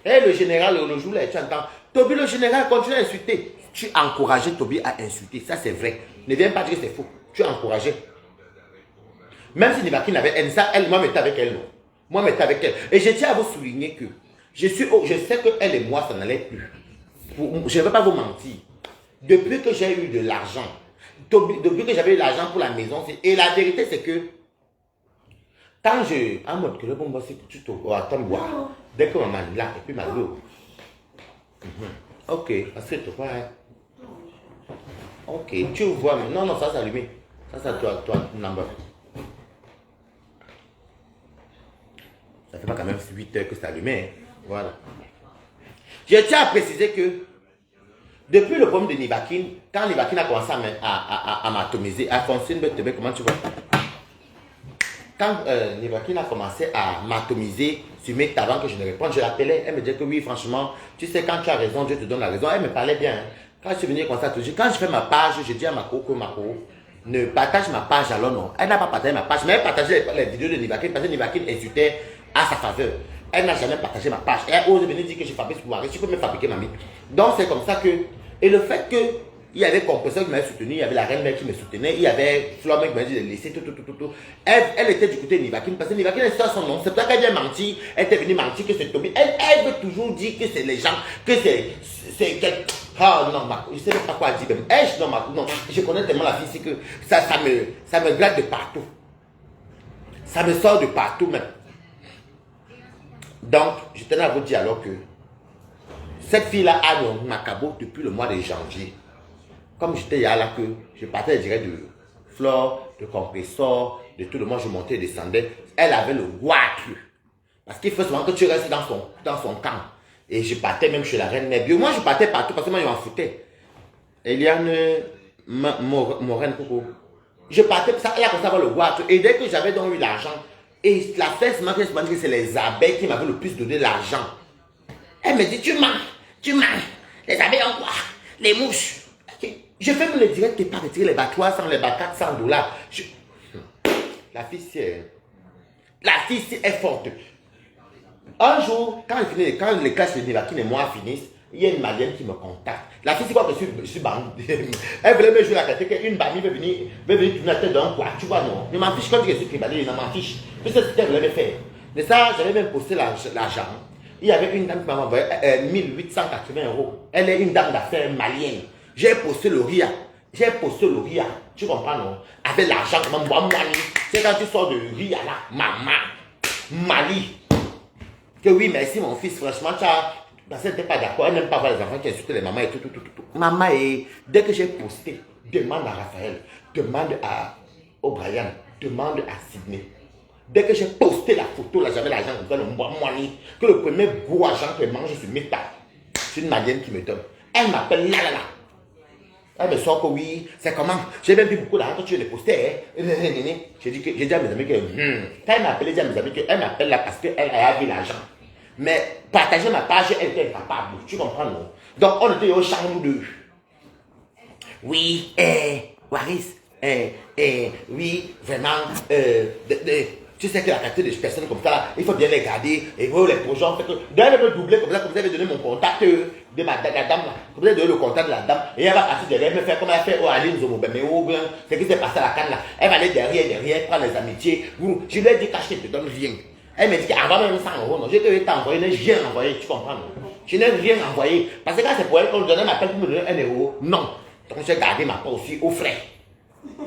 le général, le jour là, tu entends. Toby, le général, continue à insulter. Tu encourageais Toby à insulter. Ça, c'est vrai. Ne viens pas dire que c'est faux. Tu encourageais. Même si Nivakin avait elle, moi, j'étais avec elle. Moi, j'étais avec elle. Et je tiens à vous souligner que je sais qu'elle et moi, ça n'allait plus. Je ne vais pas vous mentir. Depuis que j'ai eu de l'argent, depuis que j'avais eu l'argent pour la maison, et la vérité, c'est que quand je... En mode que le bon c'est que tu te... Oh, attends, boire. Dès que maman est là, et puis ma l'eau. Ok, assieds-toi. Ok, tu vois, mais non, ça c'est allumé. Ça, toi, number. Ça fait pas quand même 8 heures que c'est allumé. Hein. Voilà. Je tiens à préciser que depuis le problème de Nivakin, quand Nivakin a commencé à m'atomiser, à foncer, comment tu vois? Quand Nivakin a commencé à m'atomiser sur mes avant que je ne réponde, je l'appelais, elle me disait que oui, franchement, tu sais, quand tu as raison, Dieu te donne la raison. Elle me parlait bien. Hein. Quand je suis venu comme ça, quand je fais ma page, je dis à Mako que Mako, ne partage ma page alors non. Elle n'a pas partagé ma page, mais elle partageait les vidéos de Nivakin parce que Nivakin insultait à sa faveur. Elle n'a jamais partagé ma page. Elle ose venir dire que je fabrique pour Marie. Je peux même fabriquer mamie. Donc c'est comme ça que. Et le fait que il y avait Compresseur qui m'avait soutenu, il y avait la Reine Mère qui me soutenait, il y avait Florent qui m'avait dit de laisser tout. Elle était du côté de Nivakin parce que Nivakin est sur son nom. C'est pour ça qu'elle vient mentir. Elle était venue mentir que c'est Toby. Elle veut toujours dire que c'est les gens, que c'est. Ah non, je ne sais même pas quoi dire. Non, je connais tellement la fille, c'est que ça me glace de partout. Ça me sort de partout même. Donc, je tenais à vous dire alors que cette fille-là a mon macabo depuis le mois de janvier. Comme j'étais là que je partais direct de Flore, de Compresseur, de tout le monde, je montais et descendais. Elle avait le guatre. Parce qu'il faut souvent que tu restes dans son camp. Et je partais même chez la Reine Mère. Moi, je partais partout parce que moi, je m'en foutais. Eliane Morin, coucou. Je partais, elle a commencé à avoir le guatre. Et dès que j'avais donc eu l'argent, et la fête, c'est les abeilles qui m'avaient le plus donné l'argent. Elle me dit, tu mens. Les abeilles ont quoi? Les mouches. Je fais même le direct et pas retirer les bas 300, les bas 400 $. La fille, c'est forte. Un jour, quand les classes de Nivakin et moi finissent, il y a une Malienne qui me contacte. La fille, c'est quoi que je suis bandit. Elle voulait me jouer la tête qu'une bamie veut venir tourner la tête d'un quoi. Tu vois, non. Je m'en fiche quand je suis tribadé, je m'en fiche. Tout ça, c'était ce qu'elle voulait me faire. Mais ça, j'avais même posté l'argent. Il y avait une dame qui m'a envoyé 1880 €. Elle est une dame d'affaires malienne. J'ai posté le RIA. Tu comprends, non? Avec l'argent, moi, c'est quand tu sors de RIA là, maman, Mali. Que oui, merci mon fils, franchement, parce qu'elle n'était pas d'accord, elle n'aime pas voir les enfants qui insultent les mamans et tout. Maman, et dès que j'ai posté, demande à Raphaël, demande à O'Brien, demande à Sydney. Dès que j'ai posté la photo, là, j'avais l'argent comme ça, le moignon, que le premier gros argent que je mange sur Meta, c'est une Malienne qui me donne. Elle m'appelle là. Elle me sort que oui, c'est comment? J'ai même vu beaucoup d'argent quand tu les postais. J'ai dit à mes amis que, quand elle m'a appelé, j'ai dit à mes amis qu'elle m'appelle là parce qu'elle a vu l'argent. Mais partager ma page, elle était incapable. Tu comprends, non? Donc, on était au champ, nous deux. Oui, Waris, oui, vraiment, tu sais que la quantité de personnes comme ça, là, il faut bien les garder. Et vous, les projets, en fait, d'ailleurs, me doubler comme ça, comme vous avez donné mon contact de la dame, là. Comme vous avez donné le contact de la dame. Et elle va partir derrière, me faire comme elle a fait au Aline Zomobé, mais au bien, c'est qui s'est passé à la canne, là. Elle va aller derrière, prendre les amitiés. Je lui ai dit, cache, je ne te donne rien. Elle me dit qu'avant même 100 €, non, j'ai envoyé, je n'ai rien envoyé, tu comprends, non? Je n'ai rien envoyé. Parce que quand c'est pour elle qu'on lui donnait ma peine pour me donner 1 €, non. Donc j'ai gardé ma part aussi au frais.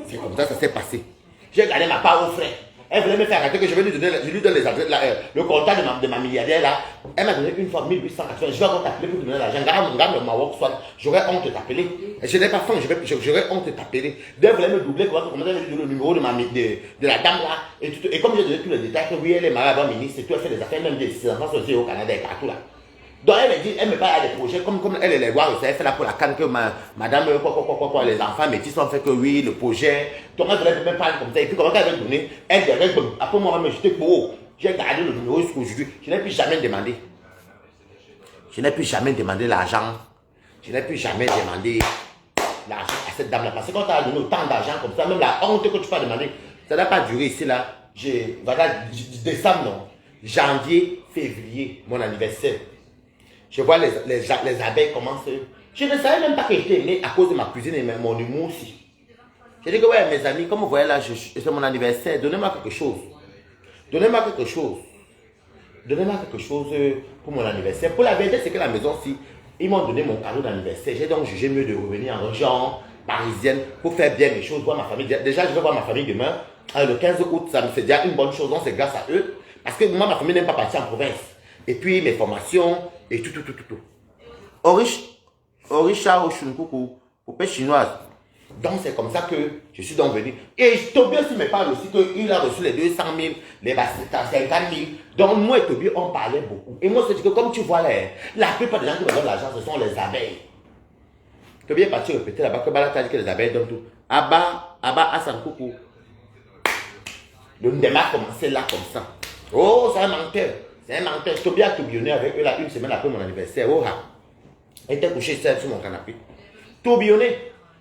C'est comme ça que ça s'est passé. J'ai gardé ma part au frais. Elle voulait me faire arrêter que je lui donne les adresses, le contact de ma milliardaire là. Elle m'a donné une fois 1880. Je vais encore t'appeler pour te donner l'argent. Garde ma work soit. J'aurais honte de t'appeler. Je n'ai pas faim, j'aurais honte de t'appeler. Elle voulait me doubler pour comment elle donné le numéro de la dame là. Et comme j'ai donné tous les détails, que oui, elle est mariée avant ministre, et tout, elle fait des affaires, même des enfants sont aussi au Canada et partout là. Donc elle me dit, elle me parle à des projets, comme elle les voit, elle fait là pour la canne que madame, les enfants métis ont fait que oui, le projet. Donc elle voulait même parler comme ça. Et puis comment elle avait donné, elle dirait, après moi, je j'étais pour j'ai gardé le numéro jusqu'aujourd'hui. Je n'ai plus jamais demandé. L'argent. Je n'ai plus jamais demandé l'argent à cette dame-là. Parce que quand tu as donné autant d'argent comme ça, même la honte que tu peux demander, ça n'a pas duré ici là. Voilà, décembre, non. Janvier, février, mon anniversaire. Je vois les abeilles commencer. Je ne savais même pas que j'étais né à cause de ma cuisine et mon humour aussi. J'ai dit que ouais, mes amis, comme vous voyez là, c'est mon anniversaire, donnez-moi quelque chose. Donnez-moi quelque chose pour mon anniversaire. Pour la vérité, c'est que la maison-ci, ils m'ont donné mon cadeau d'anniversaire. J'ai donc jugé mieux de revenir en région parisienne pour faire bien mes choses, voir ma famille. Déjà, je vais voir ma famille demain. Le 15 août, ça me fait déjà une bonne chose, donc c'est grâce à eux. Parce que moi, ma famille n'aime pas partir en province. Et puis mes formations et tout. Orisha Oshunkuku, poupée chinoise. Donc c'est comme ça que je suis donc venu. Et Toby aussi me parle aussi qu'il a reçu les 200 000, les 50 000. Donc moi et Toby, on parlait beaucoup. Et moi, c'est que comme tu vois là, la plupart des gens qui me donnent l'argent, ce sont les abeilles. Toby est parti répéter là-bas que Balata dit que les abeilles donnent tout. Abba Hassan Koukou. Le Ndema a commencé là comme ça. Oh, c'est un menteur. C'est un menteur. Toby a tourbillonné avec eux là une semaine après mon anniversaire. Oh, il était couché seul sur mon canapé. Tourbillonné.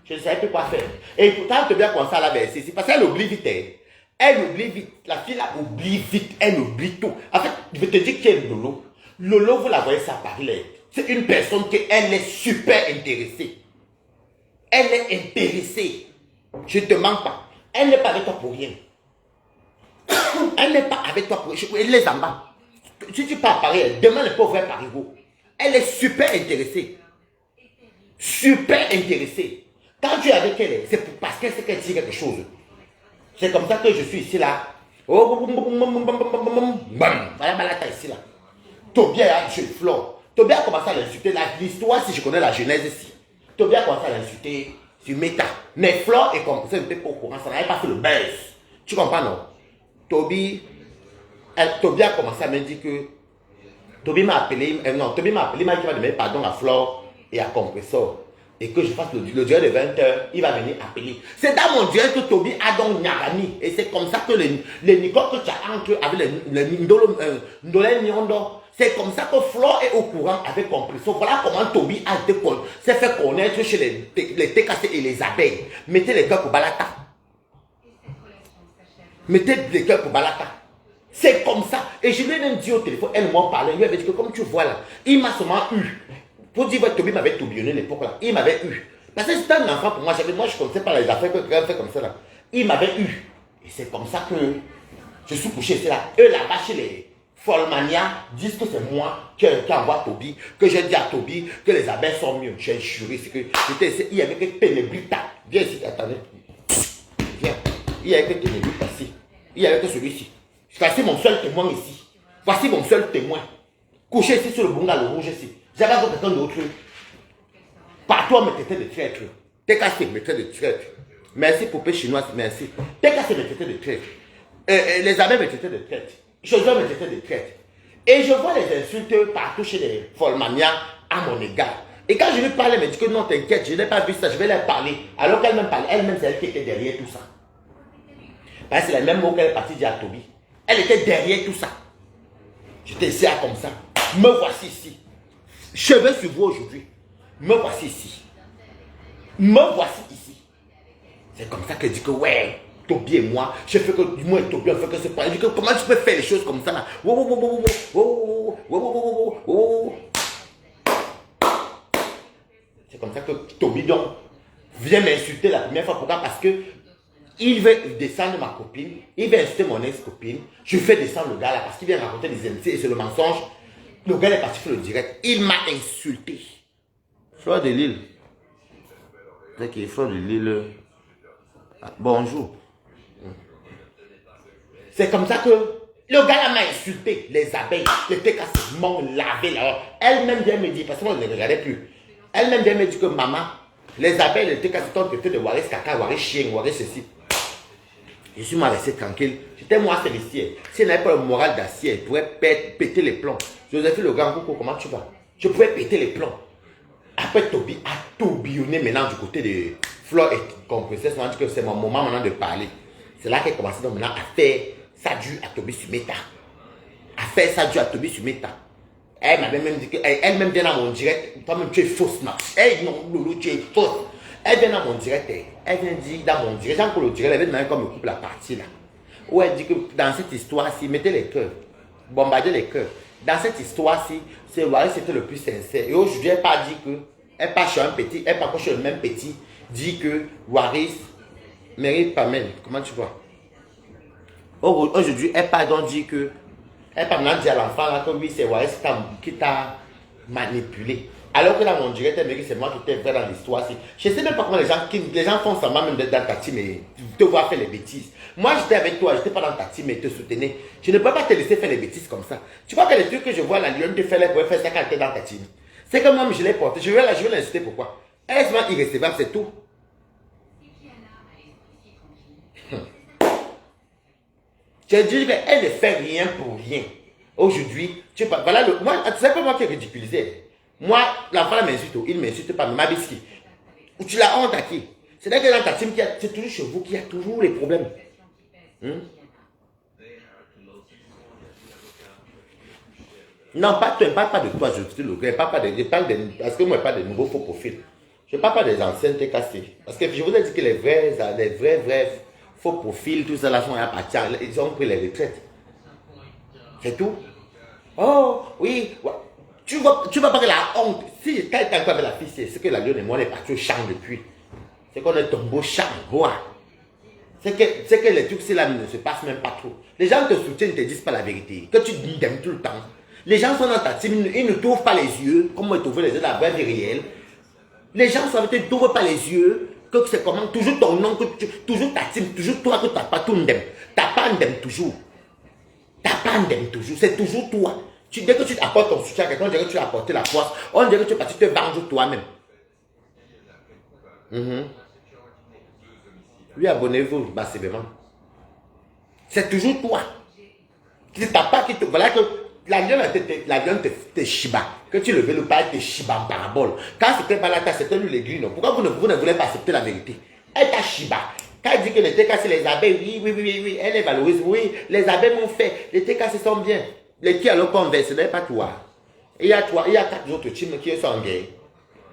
Je ne savais plus quoi faire. Et pourtant, tu bien commencer à la verser. C'est parce qu'elle oublie vite. Hein. Elle oublie vite. La fille là oublie vite. Elle oublie tout. En fait, je vais te dire qui est Lolo. Lolo, vous la voyez ça à Paris. Là. C'est une personne qui elle est super intéressée. Elle est intéressée. Je ne te mens pas. Elle n'est pas avec toi pour rien. Elle n'est pas avec toi pour rien. Elle les en bas. Si tu pars à Paris, demain le pauvre est Paris. Elle est super intéressée. Super intéressée. Quand tu es avec elle, c'est parce qu'elle sait qu'elle dit quelque chose. C'est comme ça que je suis ici là. Voilà Balata ici là. Tobia a tué Flore. Tobia a commencé à l'insulter. L'histoire, si je connais la genèse ici. Tobia a commencé à l'insulter sur Meta. Mais Flore est comme ça, n'était pas au courant. Ça n'avait pas fait le buzz. Tu comprends non? Tobia a commencé à me dire que. Tobia m'a appelé. Non, Tobia m'a appelé. Il m'a dit qu'il va demander pardon à Flore et à Compressor. Et que je fasse le direct de 20h, il va venir appeler. C'est dans mon direct que Toby a donc Nyagani. Et c'est comme ça que les Nicole que tu as entre avec les Ndolé Nyondo, c'est comme ça que Flo est au courant avec Compressor. Voilà comment Toby s'est fait connaître chez les TKC et les abeilles. Mettez les cœurs pour Balata. Mettez les cœurs pour Balata. C'est comme ça. Et je lui ai même dit au téléphone, elle m'a parlé. Il lui avait dit que comme tu vois là, il m'a seulement eu. Pour dire que Toby m'avait tourbillonné à l'époque là, il m'avait eu. Parce que c'était un enfant pour moi, moi je ne connaissais pas les affaires que quelqu'un fait comme ça là. Il m'avait eu. Et c'est comme ça que je suis couché, c'est là. Eux là-bas chez les Folmania disent que c'est moi qui envoie Toby, que j'ai dit à Toby que les abeilles sont mieux. J'ai juré, c'est que il y avait que Ténébrita. Viens ici, attendez. Viens. Il y avait que Ténébrita ici. Il y avait que celui-ci. Voici mon seul témoin ici. Voici mon seul témoin. Couché ici sur le bungalow rouge ici. J'avais encore quelqu'un d'autre. Partout, on me traitait de traître. T'es cassé, me traitait de traître. Merci, poupée chinoise, merci. T'es cassé, me traitait de traître. Les abeilles me traitaient de traître. Chaussures me traitaient de traître. Et je vois les insultes partout chez les Folmania à mon égard. Et quand je lui parlais, elle me dit que non, t'inquiète, je n'ai pas vu ça, je vais leur parler. Alors qu'elle même parlait, elle-même, c'est elle qui était derrière tout ça. Parce que c'est le même mot qu'elle est partie dire à Toby. Elle était derrière tout ça. J'étais ici comme ça. Me voici ici. Cheveux sur vous aujourd'hui. Me voici ici. Me voici ici. C'est comme ça qu'elle dit que ouais, Toby et moi, je fais que moi et Toby, on fait que ce point. Je dis que comment tu peux faire les choses comme ça là? C'est comme ça que Toby donc vient m'insulter la première fois. Pourquoi? Parce que il veut descendre ma copine, il veut insulter mon ex-copine. Je fais descendre le gars là parce qu'il vient raconter des MC et c'est le mensonge. Le gars est parti faire le direct. Il m'a insulté. Fleur de Lille. C'est qui est Fleur de Lille. Ah, bonjour. C'est comme ça que le gars m'a insulté. Les abeilles, les TKC m'ont lavé là. Elle-même vient me dire, parce que moi je ne regardais plus. Elle-même vient me dire que maman, les abeilles, les TKC t'ont traité de Waris caca, Waris chien, Waris ceci. Je suis moi resté tranquille. J'étais moi Célestien. Si elle n'avait pas le moral d'acier, elle pourrait péter les plombs. Joséphine Le Grand, coucou, comment tu vas? Je pouvais péter les plombs. Après, Toby a tourbillonné maintenant du côté de Flore et Compresseur. On dit que c'est mon moment maintenant de parler. C'est là qu'elle commençait donc maintenant à faire ça dû à Toby sur Meta. À faire ça dû à Toby sur Meta. Elle m'avait même dit qu'elle-même vient dans mon direct. Toi-même, tu es fausse, non? Elle, non, Loulou, tu es fausse. Elle vient dans mon direct, elle vient dire dans mon direct, j'ai encore le direct, elle vient demander comme me coupe la partie là. Où elle dit que dans cette histoire-ci, mettez les cœurs, bombardez les cœurs. Dans cette histoire-ci, c'est Waris c'était le plus sincère. Et aujourd'hui, elle pas dit que, elle pas chez un petit, elle pas chez le même petit, dit que Waris mérite pas même. Comment tu vois? Aujourd'hui, elle pas donc dit que, elle pas maintenant dit à l'enfant là que oui, c'est Waris qui t'a manipulé. Alors que dans mon direct, elle me dit que c'est moi qui t'ai fait dans l'histoire. Je ne sais même pas comment les gens font semblant même d'être dans ta team et te voir faire les bêtises. Moi, j'étais avec toi, je n'étais pas dans ta team et te soutenais. Je ne peux pas te laisser faire les bêtises comme ça. Tu vois que les trucs que je vois, la lionne te fait, elle pourrait faire ça quand elle était dans ta team. C'est que moi, je l'ai porté. Je vais l'insulter pourquoi? Elle est vraiment irrécevable, c'est tout. Je dis qu'elle ne fait rien pour rien. Aujourd'hui, tu sais pas, voilà, moi, c'est pas moi qui ai ridiculisé. Moi, l'enfant m'insulte, il ne m'insulte pas, mais ma biscuit. Ou tu l'as honte à qui? C'est-à-dire que dans ta team, c'est toujours chez vous qu'il y a toujours les problèmes. Non, pas toi, parle pas de toi, je te le gars, parle pas de, parce que moi, je parle de nouveaux faux profils. Je ne parle pas des anciens TKC. Parce que je vous ai dit que les vrais faux profils, tout ça, là, sont à partir. Ils ont pris les retraites. C'est tout. Oh, oui. Tu vois pas que la honte, si quand tu es encore avec la fille, c'est que la lionne et moi, on est partis au champ depuis. C'est qu'on est tombé au champ. C'est que les trucs là ne se passent même pas trop. Les gens te soutiennent, ne te disent pas la vérité. Que tu t'aimes tout le temps. Les gens sont dans ta team, ils ne t'ouvrent pas les yeux, comme moi, ils t'ouvrent les yeux dans la vraie vie réelle. Les gens sont avec toi, ils ne t'ouvrent pas les yeux, que c'est comment, toujours ton nom, toujours ta team, toujours toi, que tu n'as pas tout ndem. Tu n'as pas ndem toujours. Tu n'as pas ndem toujours, c'est toujours toi. Dès que tu apportes ton soutien à quelqu'un, on dirait que tu as apporté la force, on dirait que tu es parti te venger toi-même. Oui, abonnez-vous massivement. C'est toujours toi. Tu n'as pas qui te... Voilà que la lionne te chiba. Que tu le veux ou pas, elle te chiba en parabole. Quand c'était Balata, c'était lui l'aiguille, non. Pourquoi vous ne voulez pas accepter la vérité? Elle t'a chiba. Quand elle dit que les TKC, les abeilles, oui, elle est valorise, oui, les abeilles m'ont fait, les TKC sont bien. Les qui alors conversent, ce n'est pas toi. Et il y a toi, il y a 4 autres teams qui sont en guerre.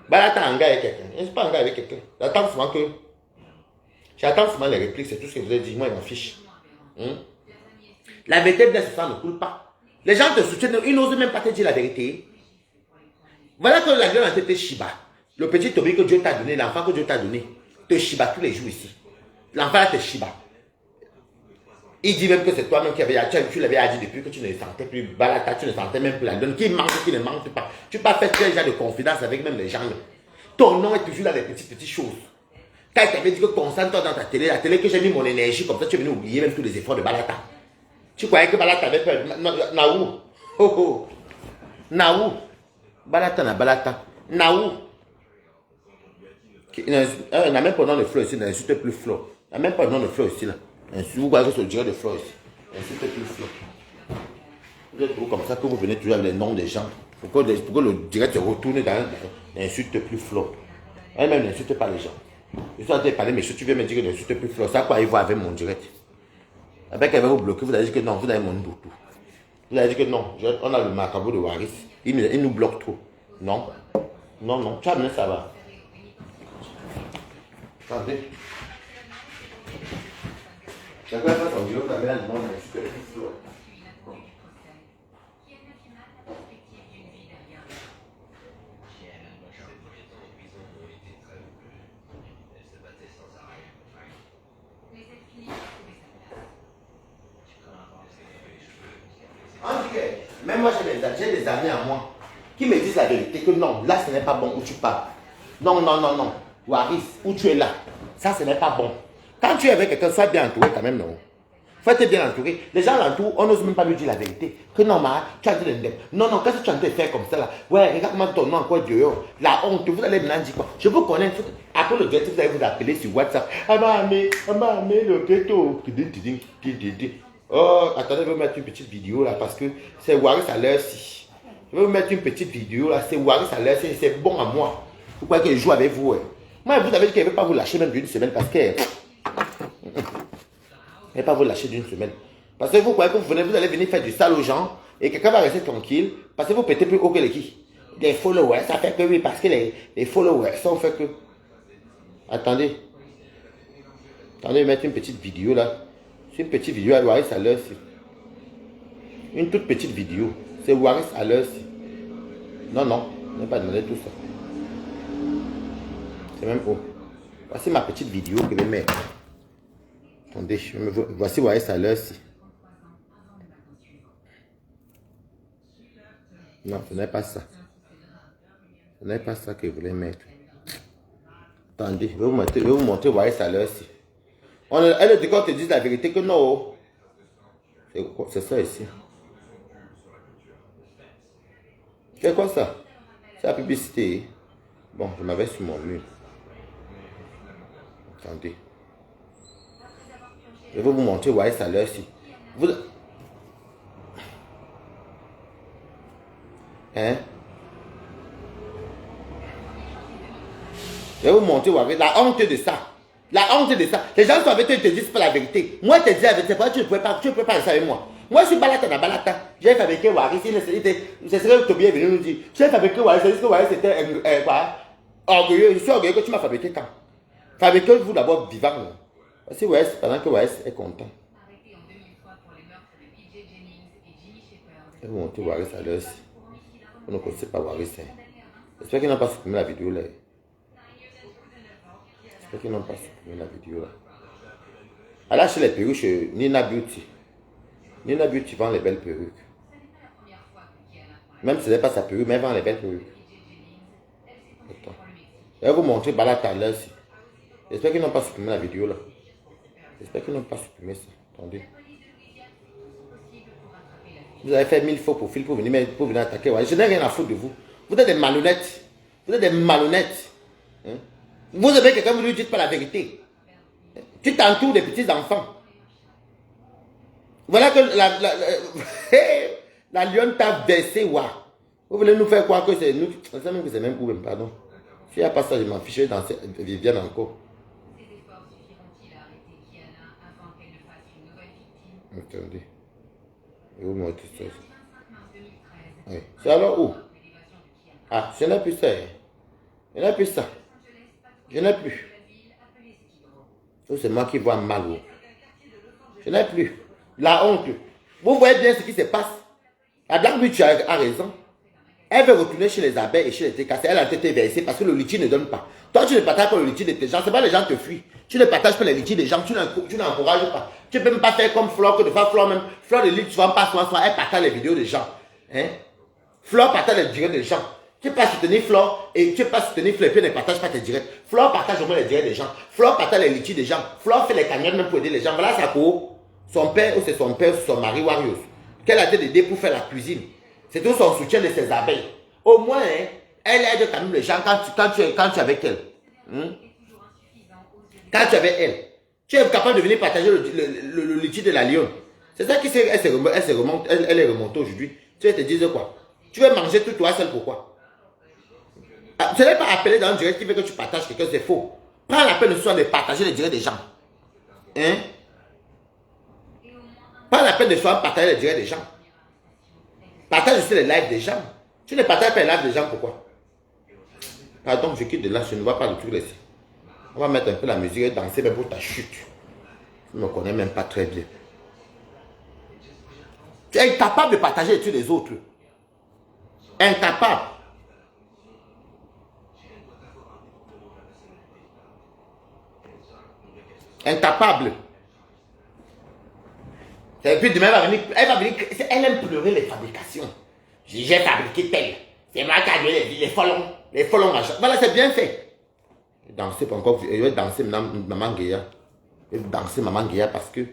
Balata en guerre avec quelqu'un. Je ne suis pas en guerre avec quelqu'un. J'attends souvent que... J'attends souvent les répliques, c'est tout ce que vous avez dit. Moi, ils m'en fichent. La vérité de ce sang ne coule pas. Les gens te soutiennent, ils n'osent même pas te dire la vérité. Voilà que la gueule a été Shiba. Le petit Toby que Dieu t'a donné, l'enfant que Dieu t'a donné, te Shiba tous les jours ici. L'enfant te Shiba. Il dit même que c'est toi-même qui avais dit, tu l'avais dit depuis que tu ne sentais plus Balata, tu ne sentais même plus la donne. Qui manque, qui ne manque pas. Tu peux pas faire déjà de confidence avec même les gens. Ton nom est toujours dans les petites choses. Quand il t'avait dit que concentre-toi dans ta télé, la télé que j'ai mis mon énergie, comme ça tu es venu oublier même tous les efforts de Balata. Tu croyais que Balata avait peur? Naou. Oh. Naou. Balata na Balata. Naou. Il n'a même pas le nom de Flo ici, il n'insulte plus Flo. Il n'a même pas le nom de Flo ici là. Vous voyez que c'est le direct de Flo ici. Il n'insulte plus Flo. Vous êtes comme ça que vous venez toujours avec les noms des gens. Pourquoi le direct se retourne dans n'insulte plus Flo. Elle-même n'insulte pas les gens. Je suis en train de parler, mais si tu veux me dire que n'insulte plus Flo, ça quoi il va avec mon direct. Avec elle va vous bloquer, vous allez dire que non, vous avez mon doutou. Vous allez dire que non, on a le macabo de Waris. Il nous bloque trop. Non. Non. Tu as amené ça va. Attendez. Chacun fait son vidéo, vous avez la demande d'un super plus. Même moi, j'ai des amis à moi qui me disent la vérité que non, là, ce n'est pas bon où tu pars. Non. Waris, où tu es là, ça, ce n'est pas bon. Quand tu es avec quelqu'un, sois bien entouré quand même, non. Faut être bien entouré. Les gens l'entourent, on n'ose même pas lui dire la vérité. Que non, tu as dit le non, qu'est-ce que tu as envie de faire comme ça là? Ouais, regarde comment ton nom encore dehors. La honte, vous allez maintenant dire quoi? Je vous connais. Après le ghetto, vous allez vous appeler sur WhatsApp. Ah bah, le ghetto. Oh, attendez, je vais vous mettre une petite vidéo là parce que c'est Waris à l'heure-ci. Je vais vous mettre une petite vidéo là, c'est Waris à l'heure-ci, c'est bon à moi. Vous croyez que je joue avec vous? Ouais. Moi, vous avez dit qu'elle ne veut pas vous lâcher même d'une semaine parce qu'elle ne veut pas vous lâcher d'une semaine. Parce que vous croyez que vous allez venir faire du sale aux gens et quelqu'un va rester tranquille parce que vous pétez plus haut que les qui? Des followers, ça fait que oui, parce que les followers, ça fait que... Attendez, je vais mettre une petite vidéo là. C'est une petite vidéo à Waris à l'heure-ci. Une toute petite vidéo. C'est Waris à l'heure-ci. Non, je n'ai pas demandé tout ça. C'est même haut. Voici ma petite vidéo que je vais mettre. Attendez, voici Waris à l'heure-ci. Non, ce n'est pas ça. Ce n'est pas ça que je voulais mettre. Attendez, je vais vous montrer Waris à l'heure-ci. Elle dit qu'on te dise la vérité que non. C'est ça ici. C'est quoi ça? C'est la publicité. Bon, je m'avais sur mon mur. Attendez. Je vais vous montrer Waris à l'heure-ci. Hein? Je vais vous montrer Waris. La honte de ça. La honte de ça. Les gens sont avec toi, ils te disent pas la vérité. Moi, je te dis la vérité. Tu ne peux pas rester avec moi. Moi, je suis Balata dans Balata. J'ai fabriqué Waris. Ce serait Toby venu nous dire. J'ai fabriqué Waris. C'est que Waris c'était quoi? Orgueilleux, je suis orgueilleux que tu m'as fabriqué quand? Fabriquez-vous d'abord vivant. Non? Si West, pendant que West est content. Et vous montez Waris à l'heure. Vous ne connaissez pas Waris. J'espère qu'ils n'ont pas supprimé la vidéo là. J'espère qu'ils n'ont pas supprimé la vidéo là. Elle a acheté les perruques chez Nina Beauty. Nina Beauty vend les belles perruques. Même si ce n'est pas sa perruque, mais elle vend les belles perruques. Attends. Je vais vous montrer Bala tout à l'heure. J'espère qu'ils n'ont pas supprimé la vidéo là. J'espère qu'ils n'ont pas supprimé ça. Attendez. Vous avez fait 1000 faux profils pour venir attaquer. Ouais. Je n'ai rien à foutre de vous. Vous êtes des malhonnêtes. Vous êtes des malhonnêtes. Hein? Vous avez quelqu'un, vous ne lui dites pas la vérité. Tu t'entoures des petits enfants. Voilà que la lionne t'a versé. Wow. Vous voulez nous faire croire que c'est nous. Je sais même que c'est même vous, pardon. S'il n'y a pas ça, je m'en fiche dans Viviane encore. Attendez. Et où moi tout ça? Oui. C'est alors où? Ah, je n'ai plus ça. Je n'ai plus ça. Je n'ai plus. C'est moi qui vois mal. Je n'ai plus. La honte. Vous voyez bien ce qui se passe. La Black Beauty a raison. Elle veut retourner chez les abeilles et chez les técassés. Elle a été versée parce que le litige ne donne pas. Toi, tu ne partages pas le litige de tes gens. Ce n'est pas les gens te fuient. Tu ne partages pas les litiges des gens. Tu n'encourages pas. Tu ne peux même pas faire comme Flore, que de faire Flore même. Flore de l'île, souvent pas souvent, elle partage les vidéos des gens. Hein? Flore partage les directs des gens. Tu ne peux pas soutenir Flore et tu ne peux pas soutenir Flore et puis ne partage pas tes directs. Flore partage au moins les directs des gens. Flore partage les litiges des gens. Flore fait les cagnottes même pour aider les gens. Voilà sa co. Son père ou c'est son père ou son mari Warriors. Qu'elle a été aidée pour faire la cuisine. C'est tout son soutien de ses abeilles. Au moins, hein, elle aide quand même les gens quand tu es avec elle. Hein? Quand tu es avec elle, tu es capable de venir partager le litige de la lionne. C'est ça qui elle est remontée aujourd'hui. Tu vas te dire quoi? Tu veux manger tout toi seul, pourquoi? Ce n'est pas appelé dans un direct qui veut que tu partages quelque chose, c'est faux. Prends la peine de partager les directs des gens. Hein? Pas la peine de partager les directs des gens. Partage aussi les lives des gens. Tu ne partages pas les lives des gens, pourquoi? Pardon, je quitte de là, je ne vois pas le truc laisser. On va mettre un peu la musique et danser même pour ta chute. Tu ne me connais même pas très bien. Tu es incapable de partager les trucs des autres. Incapable. Incapable. Et puis demain, elle va venir, elle aime pleurer les fabrications. J'ai fabriqué tel. C'est moi qui ai donné les folons. Les folons machin. Voilà, c'est bien fait. Danser pour encore. Je vais danser Maman Guéa. Je vais danser Maman Guéa parce que.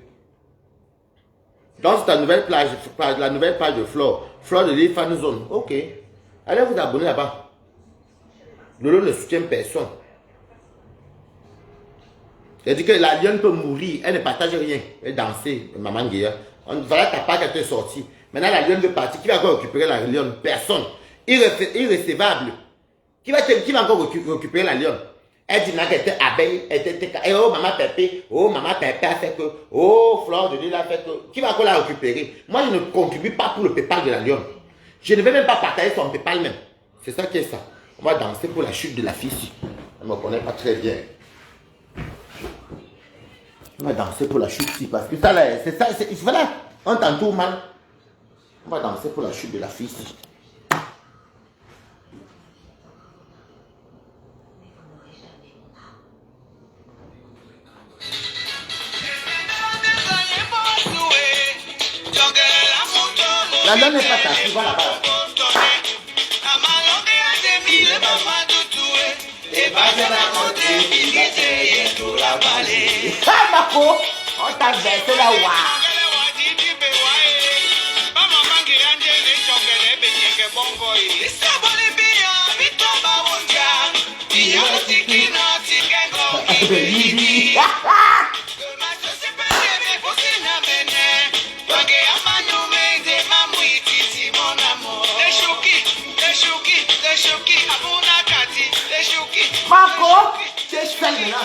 Dans ta nouvelle plage, la nouvelle page de Flore. Flore de l'île Fan Zone. Ok. Allez vous abonner là-bas. Lolo ne soutient personne. Elle dit que la lionne peut mourir, elle ne partage rien. Elle danser, Maman Guéa. Voilà ta part qui est sortie. Maintenant la lionne veut partir. Qui va encore récupérer la lionne? Personne. Irrécevable. Qui va encore récupérer la lionne? Elle dit qu'elle était abeille, elle était. Et oh maman Pépé a fait que. Oh Flore de l'île a fait que. Qui va encore la récupérer? Moi je ne contribue pas pour le PayPal de la lionne. Je ne vais même pas partager son PayPal même. C'est ça qui est ça. On va danser pour la chute de la fille. Elle ne me connaît pas très bien. On va danser pour la chute ici parce que ça là, c'est ça, voilà, on t'entoure mal. On va danser pour la chute de la fille ici. La donne n'est pas ta fille, voilà là-bas. Ah, Marco, on t'a versé la wa. Marco, tu es seul là.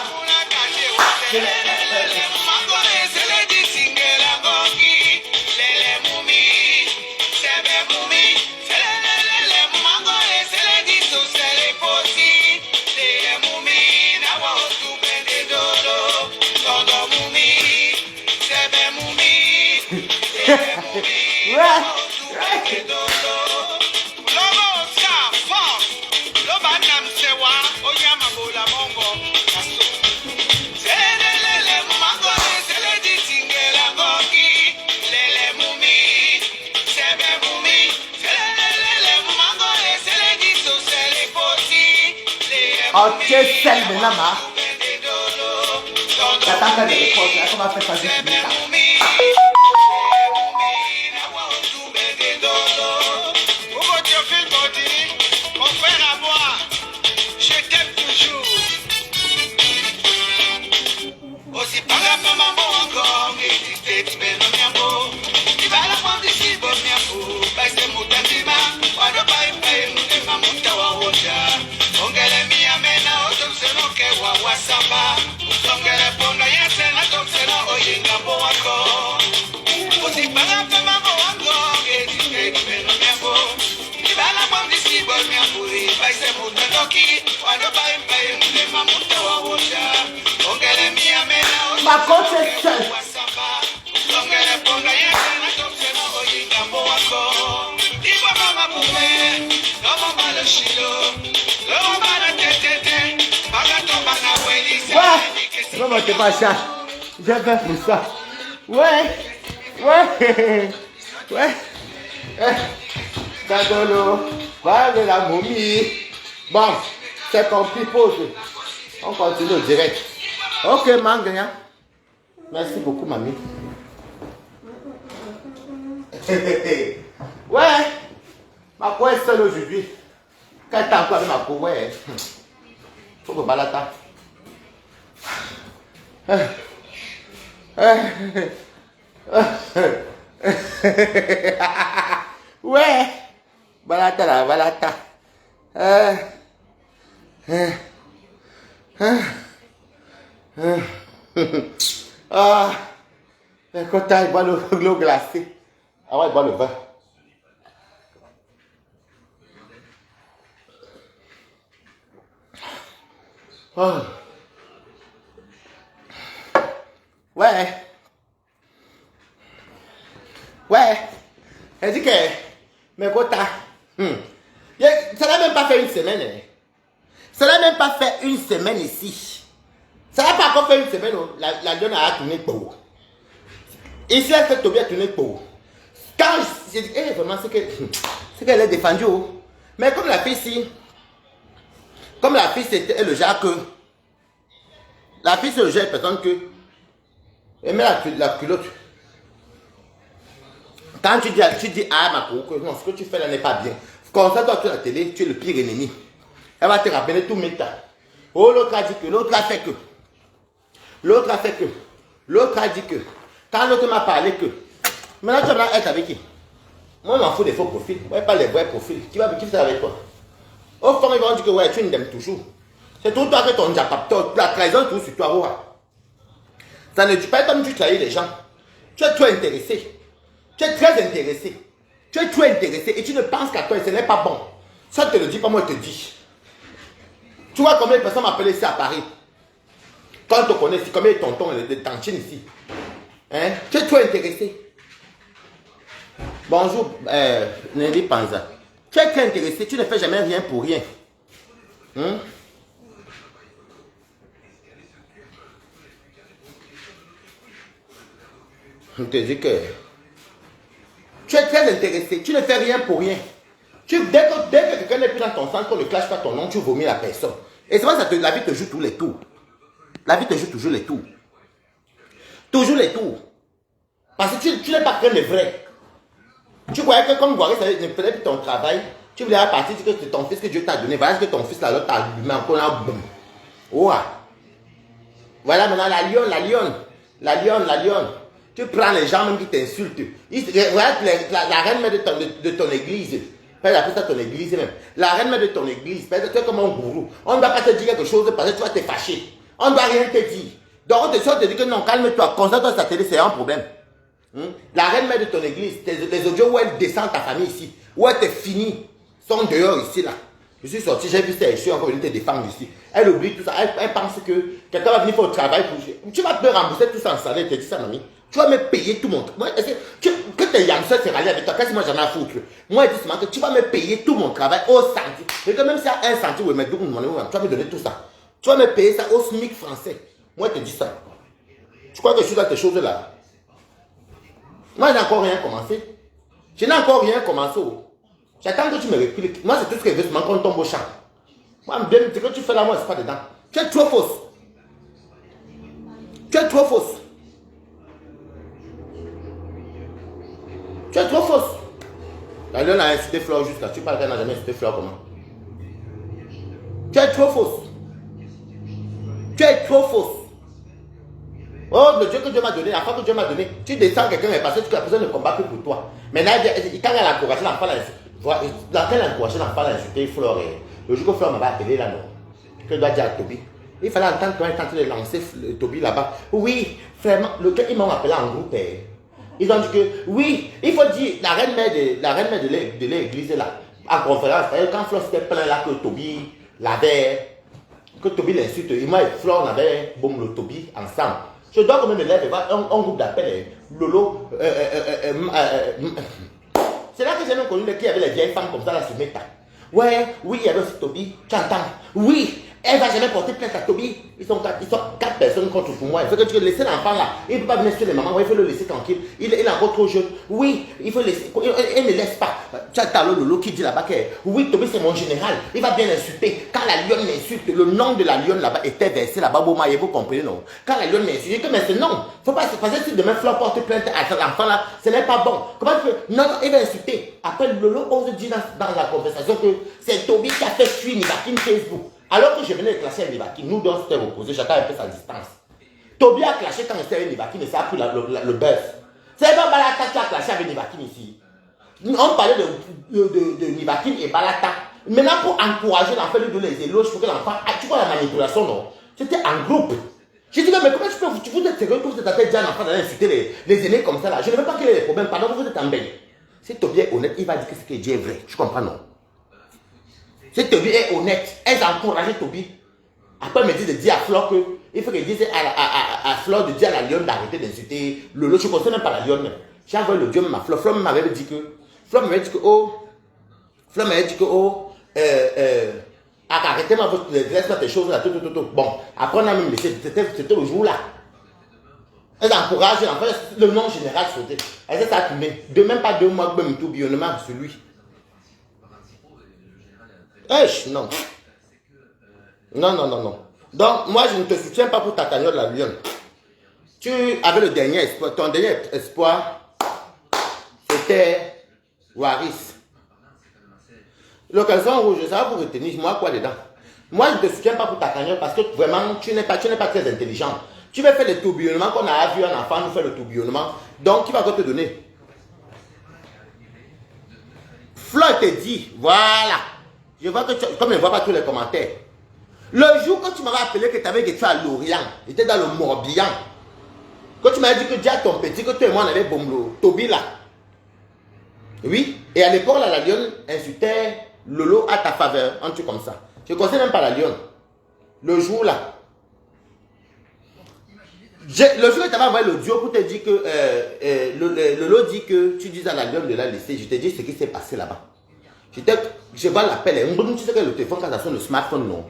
Ok, celle de Nama. J'attends qu'elle me réponde. Là, comment faire ça juste plus tard. Ma coach est seule. Ouais, non, mais t'es pas ça. J'ai fait pour ça. Ouais, ouais, ouais. Dadolo, va de la momie. Bon, c'est compris, pause. On continue au direct. Ok, Mangria. Merci beaucoup, mamie. Ouais, ma quoi est seule aujourd'hui. Quand t'as encore avec ma co, ouais. Faut que balata. Ouais, balata là, balata. Ah, quand t'as boire l'eau glacée. Ah ouais, boire le vin. Oh. Ouais. Ouais. Elle dit que, mais quoi t'as? Ça n'a même pas fait une semaine. Hein. Ça n'a même pas fait une semaine ici. Ça n'a pas encore fait une semaine. La donne a tourné pour. Ici, elle fait tomber à tourner pour. Quand j'ai dit, vraiment, c'est qu'elle est défendue. Mais comme la fille ici, comme la fille c'était le genre que. La fille c'est le genre de personne que. Elle met la culotte. Quand tu dis ah ma coco, non, ce que tu fais là n'est pas bien. Comme ça, toi, tu es la télé, tu es le pire ennemi. Elle va te rappeler tout méta. Oh, l'autre a dit que, l'autre a fait que. L'autre a fait que. L'autre a dit que. Quand l'autre m'a parlé que. Maintenant, tu vas être avec qui? Moi, je m'en fous des faux profils. Ouais, pas les vrais profils. Qui va faire avec toi? Au fond, ils vont dire que ouais, tu m'aimes toujours. C'est tout toi que ton diapapto, la trahison, tout sur toi. Ouais. Ça ne dit pas comme tu trahis les gens. Tu es trop intéressé. Tu es très intéressé. Tu es trop intéressé et tu ne penses qu'à toi et ce n'est pas bon. Ça ne te le dit pas, moi je te dis. Tu vois combien de personnes m'appellent ici à Paris? Quand on te connaît ici, combien de tontons et de tantines ici? Hein? Tu es trop intéressé. Bonjour, Nelly Panza. Tu es très intéressé, tu ne fais jamais rien pour rien. Hein? Je te dis que tu es très intéressé, tu ne fais rien pour rien. Dès que quelqu'un n'est plus dans ton centre, qu'on ne clash pas ton nom, tu vomis la personne. Et c'est vrai que la vie te joue tous les tours. La vie te joue toujours les tours. Toujours les tours. Parce que tu n'es pas quelqu'un de vrai. Tu croyais que comme Guaré ne faisait plus ton travail, tu voulais partir que c'est ton fils que Dieu t'a donné. Voilà ce que ton fils là t'a allumé encore là. Boum. Voilà maintenant la lionne. Tu prends les gens même qui t'insultent. Regarde la reine mère de ton église. Fais la ça ton église même. La reine mère de ton église. Tu es comme un gourou. On ne doit pas te dire quelque chose parce que tu vas te fâcher. On ne doit rien te dire. Donc on te dit que non, calme-toi. Concentre sur ta télé, c'est un problème. La reine mère de ton église, les audios où elle descend ta famille ici, où elle te finit, sont dehors ici là. Je suis sorti, j'ai vu ça, je suis encore venu te défendre ici. Elle oublie tout ça, elle pense que quelqu'un va venir faire le travail pour... Tu vas te rembourser tout ça en salaire, elle te dit ça, mamie. Tu vas me payer tout mon travail. Moi, que tes yamseurs se rallient avec toi, qu'est-ce que moi j'en ai à foutre? Moi, je dis seulement que tu vas me payer tout mon travail au centime. Et que même si à 1 centime, tu vas me donner tout ça. Tu vas me payer ça au SMIC français. Moi, je te dis ça. Tu crois que je suis dans tes choses là? Moi, je n'ai encore rien commencé. Je n'ai encore rien commencé. J'attends que tu me répliques. Moi, c'est tout ce que je veux, c'est qu'on tombe au champ. Moi, ce que tu fais là, moi, c'est pas dedans. Tu es trop fausse. Tu es trop fausse. Tu es trop fausse. La lionne a insulté Fleur juste là. Tu parles qu'elle n'a jamais insulté Fleur comment? Tu es trop fausse. Tu es trop fausse. Oh, le Dieu que Dieu m'a donné, la femme que Dieu m'a donné, tu descends quelqu'un et parce que la personne ne combat plus pour toi. Maintenant, quand elle a encouragé l'enfant, à insulter Fleur, le jour que Fleur m'avait appelé là, non, que je dois dire à Toby, il fallait entendre quand il a lancé Toby là-bas. Oui, vraiment, ils m'ont appelé en groupe. Ils ont dit que, oui, il faut dire, la reine mère de l'église là, en conférence, quand Fleur s'était plaint là que Toby l'avait, que Toby l'insulte, moi et Fleur on avait boum le Toby ensemble. Je dois quand même me lever et voir un groupe d'appel, Lolo. C'est là que j'ai même connu qu'il y avait les vieilles femmes comme ça là sur Meta. Ouais, oui, il y avait aussi Toby, tu entends? Oui, elle va jamais porter plainte à Toby. Ils sont 4 personnes contre pour moi. Il faut que tu laisses l'enfant là. Il ne peut pas venir sur les mamans, il faut le laisser tranquille. Il est encore trop jeune. Oui, il faut laisser. Elle ne laisse pas. Tu as Lolo qui dit là-bas que oui, Toby c'est mon général. Il va bien l'insulter. Quand la lionne l'insulte, le nom de la lionne là-bas était versé là-bas. Vous comprenez non? Quand la lionne l'insulte, je dis que mais c'est non. Faut pas se passer si demain Fleur porte plainte à cet enfant là, ce n'est pas bon. Comment tu peux? Non, il va insulter. Après Lolo, on se dit dans la conversation que c'est Toby qui a fait fuir Nivakin Facebook. Alors que je venais de clasher avec Nivakin, nous deux s'étaient opposés, chacun un peu sa distance. Toby a clashé quand il était avec Nivakin et ça a pris le buzz. C'est pas Balata qui a clashé avec Nivakin ici. On parlait de Nivakin et Balata. Maintenant, pour encourager l'enfant, lui donner les éloges pour que l'enfant. Tu vois la manipulation, non? C'était en groupe. J'ai dit, mais comment tu peux vous êtes sérieux que vous êtes en train de dire à l'enfant d'aller insulter les aînés comme ça là? Je ne veux pas qu'il ait des problèmes. Pardon, vous êtes en bain. Si Toby est honnête, il va dire que ce qu'il dit est vrai. Tu comprends, non? Si Toby est honnête, elle a encouragé Toby. Après, elle me dit de dire à Fleur que il faut qu'elle dise à Fleur de dire à la lionne d'arrêter d'insulter Lolo. Je ne connais même pas la lionne. J'ai envoyé le dieu même à Fleur. Fleur m'avait dit que. Fleur m'avait dit que, arrêtez-moi, laisse-moi tes choses là, tout. Bon, après, on a même laissé. C'était le jour là. Elle encourage l'enfant, le nom général sauté. Elle s'est accumulée. De même pas 2 mois, même tout billonnement sur lui. Non. Non. Donc, moi, je ne te soutiens pas pour ta cagnotte la lionne. Tu avais le dernier espoir. Ton dernier espoir, c'était Waris. L'occasion rouge, ça va vous retenir. Moi, quoi dedans? Moi, je ne te soutiens pas pour ta cagnotte parce que vraiment, tu n'es pas très intelligent. Tu vas faire le tourbillonnement qu'on a vu un enfant nous faire le tourbillonnement. Donc, qui va te donner? Fleur te dit, voilà. Je vois que comme je ne vois pas tous les commentaires. Le jour que tu m'avais appelé que tu avais été à Lorient, j'étais dans le Morbihan. Quand tu m'as dit que dis à ton petit que toi et moi on avait Bomlo, Toby là. Oui, et à l'époque la lionne insultait Lolo à ta faveur, un truc comme ça. Je ne connaissais même pas la lionne. Le jour là. Le jour où tu avais envoyé l'audio pour te dire que Lolo dit que tu dis à la lionne de la laisser, je te dis ce qui s'est passé là-bas. Je vois l'appel, tu sais que le téléphone quand ça sonne le smartphone non.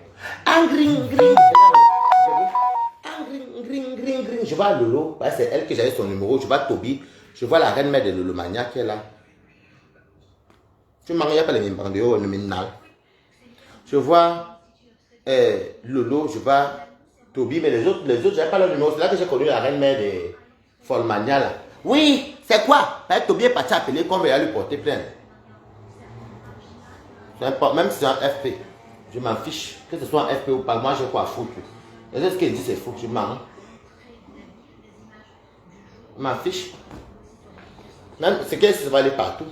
Je vois Lolo, c'est elle que j'avais son numéro, je vois Toby, je vois la reine mère de Lolo Mania qui est là. Tu m'en pas les nominal. Je vois Lolo, je vois Toby, mais les autres, j'avais pas leur numéro. C'est là que j'ai connu la reine mère de Folmania là. Oui, c'est quoi? Toby est parti appeler comme il a lui porter plainte. Même si c'est un FP, je m'en fiche. Que ce soit un FP ou pas, moi j'ai quoi à foutre. Et ce qu'il dit c'est fou, je m'en fiche. Même c'est qu'elle se va aller partout.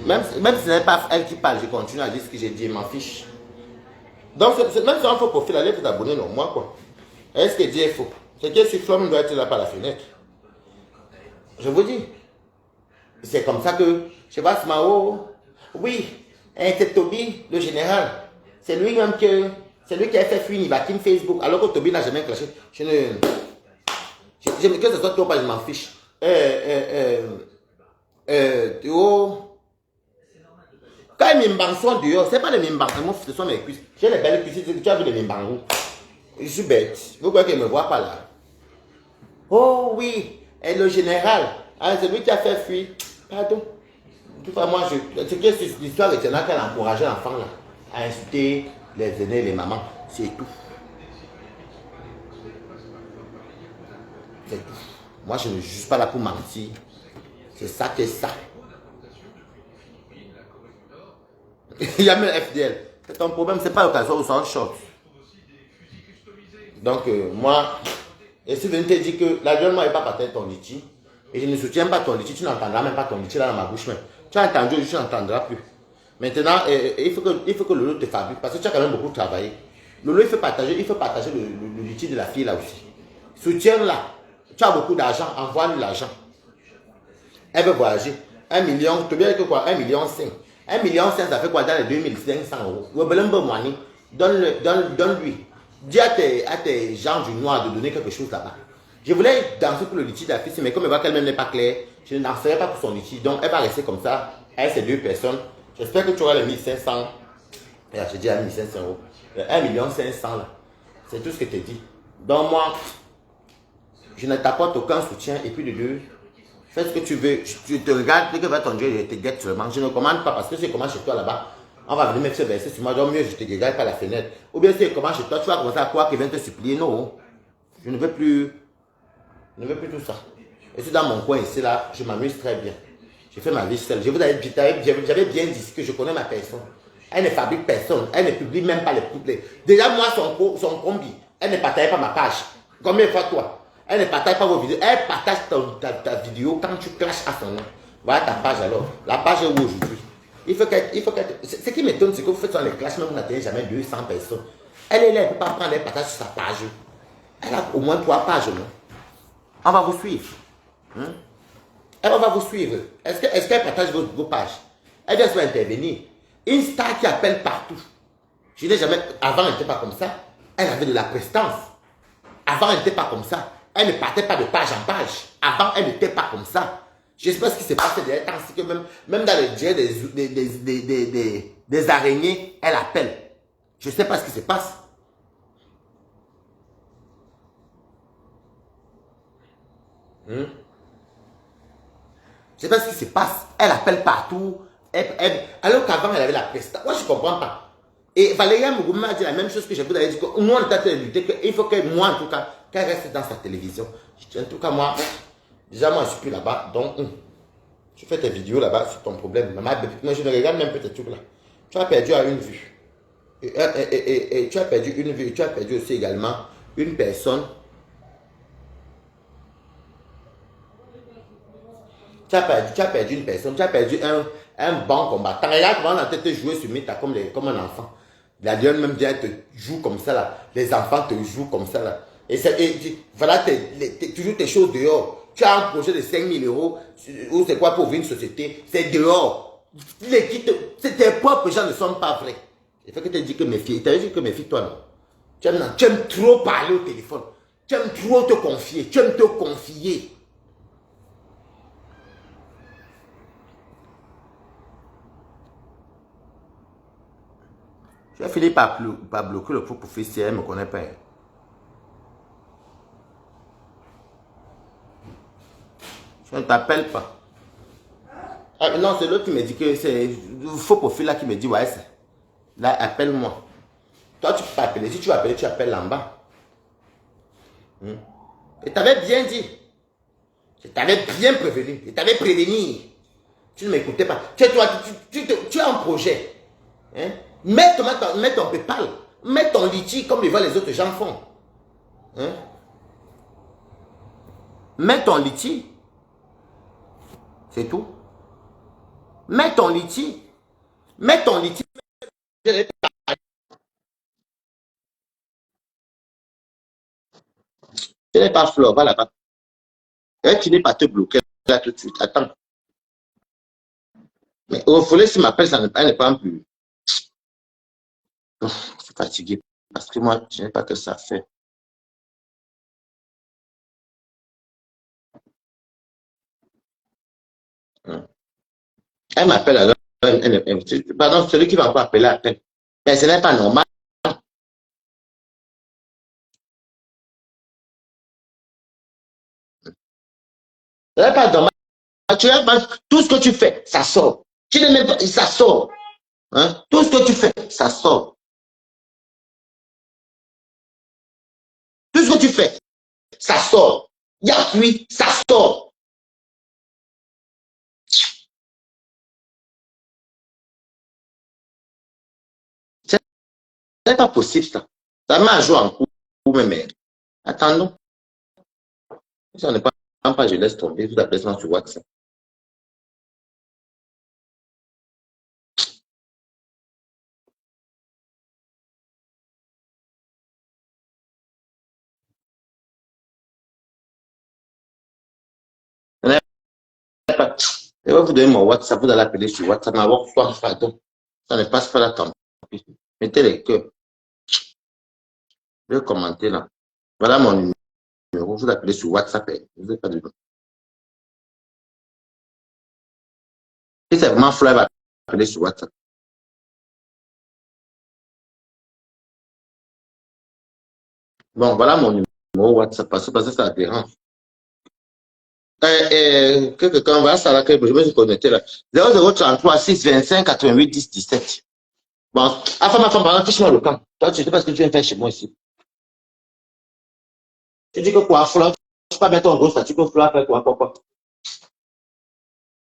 Même si ce n'est pas elle qui parle, je continue à dire ce que j'ai dit, je m'en fiche. Donc même si on fait profil, allez vous abonner, non, moi quoi. Est-ce que dit est faux? C'est que si Flom doit être là par la fenêtre. Je vous dis, c'est comme ça que, je vois ce Mao, oui, c'est Toby, le général, c'est lui-même que C'est lui qui a fait fuir Nivakim Facebook, alors que Toby n'a jamais clashé. Que ce soit toi ou pas, je m'en fiche. Théo, quand les mimbans sont dehors, c'est pas les mimbans, ce sont mes cuisses. J'ai les belles cuisses, tu as vu les mimbans où? Je suis bête. Vous croyez qu'elle ne me voit pas là? Oh oui, et le général, hein, c'est lui qui a fait fuir. Pardon. Tout ça, moi, c'est que l'histoire de Tiana qu'elle a encouragé l'enfant là, à insulter les aînés et les mamans. C'est tout. C'est tout. Moi, je ne suis pas là pour mentir. C'est ça que ça. Il y a même FDL. C'est ton problème, c'est pas l'occasion où ça en short. Donc, moi, et si je te dis que la jeune moi n'est pas partie ton litchi, et je ne soutiens pas ton litchi, tu n'entendras même pas ton litchi là dans ma bouche même. Tu as entendu, tu n'entendras plus. Maintenant, il faut que Lolo te fabrique, parce que tu as quand même beaucoup travaillé. Lolo, il faut partager le litchi de la fille là aussi. Soutiens-la. Tu as beaucoup d'argent, envoie-lui l'argent. Elle veut voyager. 1 million, tu veux dire que quoi? 1,5 million. 1,5 million, ça fait quoi dans les 2500 €? Donne-lui. Dis à tes gens du noir de donner quelque chose là-bas. Je voulais danser pour le litchi de la fille, mais comme elle voit qu'elle-même n'est pas claire, je ne danserai pas pour son litchi. Donc elle va rester comme ça, avec ces deux personnes. J'espère que tu auras les 1500. J'ai dit à 1500 €. 1,5 million là. C'est tout ce que tu dis. Donc moi, je ne t'apporte aucun soutien. Et puis de deux, fais ce que tu veux. Tu te regardes, dès que va ton Dieu, je te guette seulement. Je ne commande pas parce que si je commande chez toi là-bas, on va venir mettre ce verset sur moi. Donc mieux, je te regarde par la fenêtre. Ou bien si je commande chez toi, tu vas commencer à croire qu'il vient te supplier. Non, je ne veux plus. Je ne veux plus tout ça. Et si dans mon coin ici, là, je m'amuse très bien. Je fais ma vie seule. J'avais bien dit que je connais ma personne. Elle ne fabrique personne. Elle ne publie même pas les couplets. Déjà, moi, son combi, elle ne partage pas ma page. Combien de fois toi? Elle ne partage pas vos vidéos. Elle partage ta vidéo quand tu clashes à son nom. Voilà ta page alors. La page est où aujourd'hui? Ce qui m'étonne, c'est que vous faites sur les clashs, même vous n'atteignez jamais 200 personnes. Elle est là, elle ne peut pas prendre, elle partage sur sa page. Elle a au moins 3 pages, non? On va vous suivre. Elle va vous suivre. Est-ce qu'elle partage vos pages? Elle vient souvent intervenir. Une star qui appelle partout. Je n'ai jamais. Avant, elle n'était pas comme ça. Elle avait de la prestance. Avant, elle n'était pas comme ça. Elle ne partait pas de page en page. Avant, elle n'était pas comme ça. Je ne sais pas ce qui s'est passé derrière temps. C'est que même dans les dieux des araignées, elle appelle. Je ne sais pas ce qui se passe. Je ne sais pas ce qui se passe. Elle appelle partout. Alors qu'avant, elle avait la prestance. Moi, je ne comprends pas. Et Valérie Mougoum m'a dit la même chose que je vous avais dit. Que nous, on est en train de lutter. Il faut que moi, en tout cas, qu'elle reste dans sa télévision. En tout cas, moi, déjà, moi, je ne suis plus là-bas. Donc, tu fais tes vidéos là-bas, c'est ton problème. Moi, je ne regarde même pas tes trucs là. Tu as perdu à une vue. Et tu as perdu une vue. Tu as perdu aussi également une personne. Tu as perdu une personne. Tu as perdu un bon combattant. Regarde comment on a te jouer sur Meta comme un enfant. La dionne même dit, elle te joue comme ça là. Les enfants te jouent comme ça là. Voilà toujours tes choses dehors. Tu as un projet de 5 000 €, ou c'est quoi pour ouvrir une société, c'est dehors. Tes propres gens ne sont pas vrais. Il faut que tu te dis que mes filles, tu as dit que mes filles, toi non. Tu aimes trop parler au téléphone. Tu aimes trop te confier. Tu aimes te confier. Je vais finir par bloquer le propre fils si elle ne me connaît pas. Je ne t'appelle pas. Ah, non, c'est l'autre qui me dit que c'est le faux profil là qui me dit ouais, là, appelle-moi. Toi, tu peux pas appeler. Si tu veux appeler, tu appelles en bas. Et t'avais bien dit. Je t'avais bien prévenu. Je t'avais prévenu. Tu ne m'écoutais pas. Tu as un projet. Hein? Mets ton PayPal. Mets ton litchi comme les autres gens font. Hein? Mets ton litchi. C'est tout. Mets ton litchi. Mets ton litchi. Je n'ai pas Flore, va là-bas. Elle finit par te bloquer là tout de suite. Attends. Mais au volet, si m'appelle, elle ne prend plus. Je suis fatigué. Parce que moi, je n'ai pas que ça à faire. Hum. Elle m'appelle alors. Pardon, celui qui va encore appeler à peine. Mais ce n'est pas normal. Ce n'est pas normal. Tout ce que tu fais, ça sort. Tu n'es même pas, ça sort. Hein? Tout ce que tu fais, ça sort. Tout ce que tu fais, ça sort. Il y a pluie, ça sort. Ce n'est pas possible, ça. Ça m'a joué en cours, mais attendons. Si on n'est pas, je laisse tomber. Tout appelle ça sur WhatsApp. Ce n'est pas. Je vais vous donner mon WhatsApp. Vous allez appeler sur WhatsApp. Ma WhatsApp, pardon. Ça ne passe pas là, tant pis. Mettez les cœurs. Je vais commenter là. Voilà mon numéro. Vous appelez sur WhatsApp. Vous n'avez pas de. Si c'est vraiment Fly, appeler sur WhatsApp. Bon, voilà mon numéro WhatsApp. Parce que ça dérange. Que quelqu'un va ça là, que je me suis connecté là. 0033 625 88 10 17. Bon, enfin, ma femme, par exemple, fiche-moi le camp. Toi, tu sais pas ce que tu viens faire chez moi ici. Tu dis que quoi, Flo, je peux pas mettre ton gros statut que Flo fait quoi.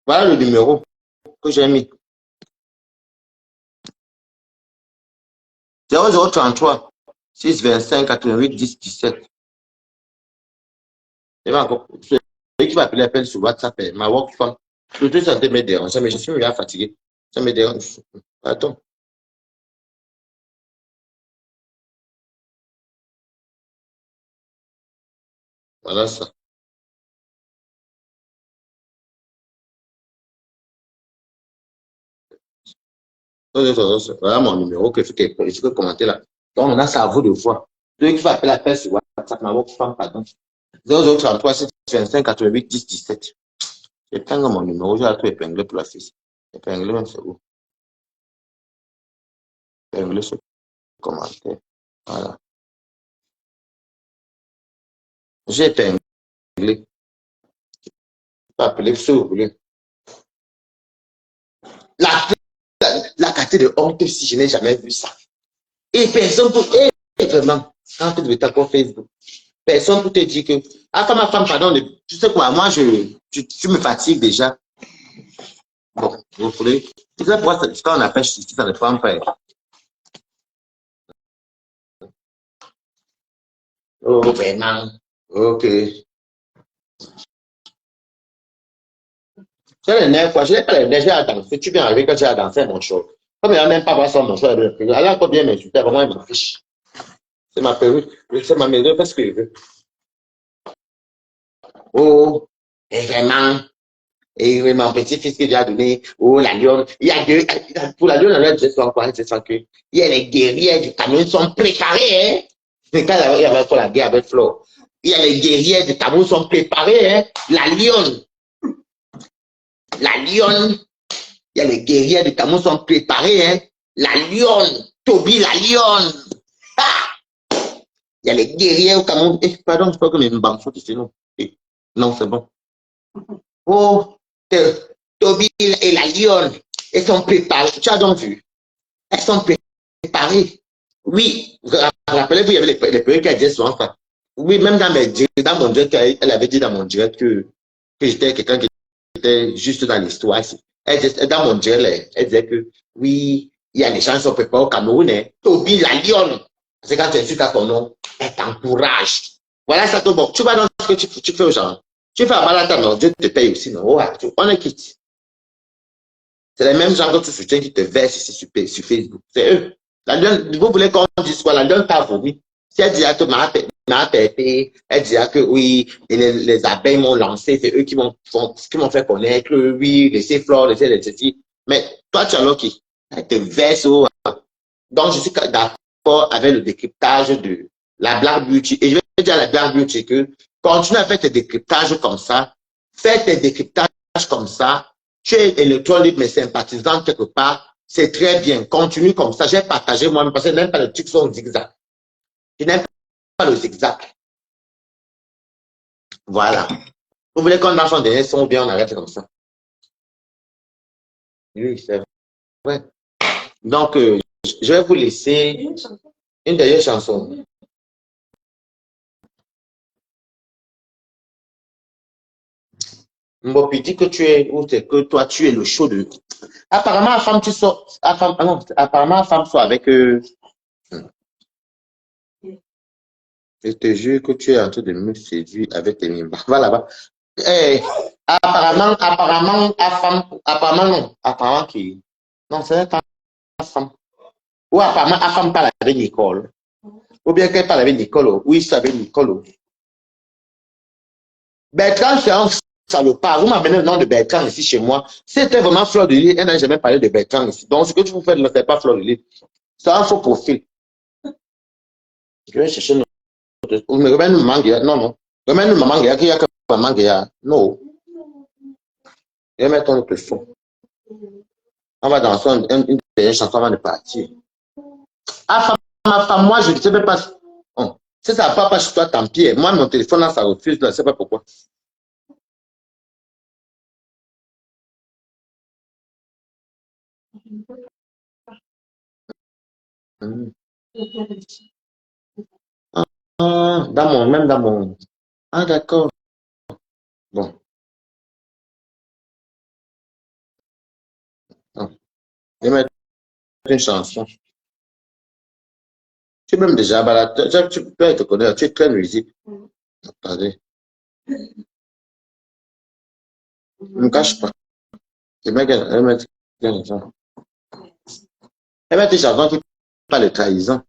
Voilà le numéro que j'ai mis. 0033 625 88 10 17. Et bien encore, celui qui va appeler appelle sur WhatsApp, ma work phone. Surtout, ça me dérange, mais je suis déjà fatigué. Ça me dérange. Attends. Voilà ça. Voilà mon numéro que je peux commenter là. Donc, on a ça à vous de voir. Celui qui va appeler appelle sur WhatsApp, ma work phone, pardon. 0033 625 88 10 17. J'épingle mon numéro, je vais tout épingler pour la fille. Épingler même c'est où? Épingler ce commentaire. Voilà. J'ai épinglé. Je peux appeler si vous voulez. La, la carte de honte, si je n'ai jamais vu ça. Et personne pour. Et vraiment, quand tu es sur Facebook, personne pour te dire que. Ah, ma femme, pardon, tu sais quoi, moi, tu me fatigues déjà. Bon, vous voulez. Tu sais pourquoi quand on appelle justice, ça ne prend pas. Oh, vraiment. Ok. C'est les nerfs, quoi. Je n'ai pas les nerfs, j'ai à danser. Tu viens arriver quand j'ai à danser mon show. Comme il n'a même pas voir son morceau, elle a encore bien m'insulter, vraiment, il m'en fiche. C'est ma perruque, c'est ma maison, parce que je veux. Oh, et vraiment. Et mon petit-fils qui lui a donné, oh, la lionne, il y a deux, pour la lionne, on a dit, il y a les guerriers du Cameroun sont préparés, hein. C'est quand il y avait pour la guerre avec Flo. Il y a les guerriers du Cameroun sont préparés, hein. La lionne, il y a les guerriers du Cameroun sont préparés, hein. La lionne, Toby, la lionne. Ah! Il y a les guerriers au Cameroun. Eh, pardon, je crois que mes bambous ici, non. Eh, non, c'est bon. Oh, Toby et la lionne, elles sont préparées. Tu as donc vu? Elles sont préparées. Oui, rappelez-vous, il y avait les premiers qui disaient souvent ça. Oui, même dans mon direct, elle avait dit dans mon direct que j'étais quelqu'un qui était juste dans l'histoire. Dans mon direct, elle disait que oui, il y a des gens qui sont préparés au Cameroun. Hein. Toby, la lionne. C'est quand tu insultes à ton nom, elle t'encourage. Voilà ça, tout bon. Tu vas dans ce que tu fais aux gens. Tu fais à Balata, non, Dieu te paye aussi, non. Ouais, on est quitte. C'est les mêmes gens que tu soutiens qui te versent ici sur Facebook. C'est eux. La lionne, vous voulez qu'on dise quoi? La lionne t'a vomi. Si elle dit que m'a pété, elle dira que oui, et les abeilles m'ont lancé, c'est eux qui m'ont fait connaître, oui, laissez flore, laissez ceci. Mais toi, tu as qui? Elle te verse. Donc, je suis d'accord avec le décryptage de la Black Beauty. Et je vais dire à la Black Beauty que continue à faire tes décryptages comme ça. Fais tes décryptages comme ça. Tu es électronique mais sympathisant quelque part. C'est très bien. Continue comme ça. J'ai partagé moi-même parce que je n'aime pas le truc son zigzag. Je n'aime pas le zigzag. Voilà. Vous voulez qu'on marche en dernier son ou bien on arrête comme ça? Oui, c'est vrai. Donc, je vais vous laisser une dernière chanson. Mbopi dit que tu es, ou c'est que toi, tu es le show de. Apparemment, la femme, tu sors. Apparemment, la femme sort avec. Je te jure que tu es en train de me séduire avec tes mimbas. Va là-bas. Eh, apparemment non. Apparemment qui. Non, c'est pas la femme. Ou apparemment, la femme parle avec Nicole. Ou bien qu'elle parle avec Nicole. Oui, c'est avec Nicole. Bertrand, c'est un salopard. Vous m'amenez le nom de Bertrand ici chez moi. C'était vraiment Fleur de Lys. Elle n'a jamais parlé de Bertrand ici. Donc, ce que tu vous faites là, c'est pas Fleur de Lys. C'est un faux profil. Je vais chercher une autre. Mais remets une maman. Non, non. Remets une maman qui a que maman qui a. Non. Je vais mettre un autre son. On va danser une dernière chanson avant de partir. Ah, ma femme, moi, je ne sais pas. Oh. Si ça ne va pas chez toi, tant pis. Moi, mon téléphone, là, ça refuse. Je ne sais pas pourquoi. Hmm. Ah, même dans mon. Ah, d'accord. Bon. Ah. Je vais mettre une chanson. Tu es même déjà balade. Tu peux te connaître. Tu es très musique. Attendez. Ne me cache pas. Je vais mettre une chanson. Je vais mettre une chanson qui parle de trahison.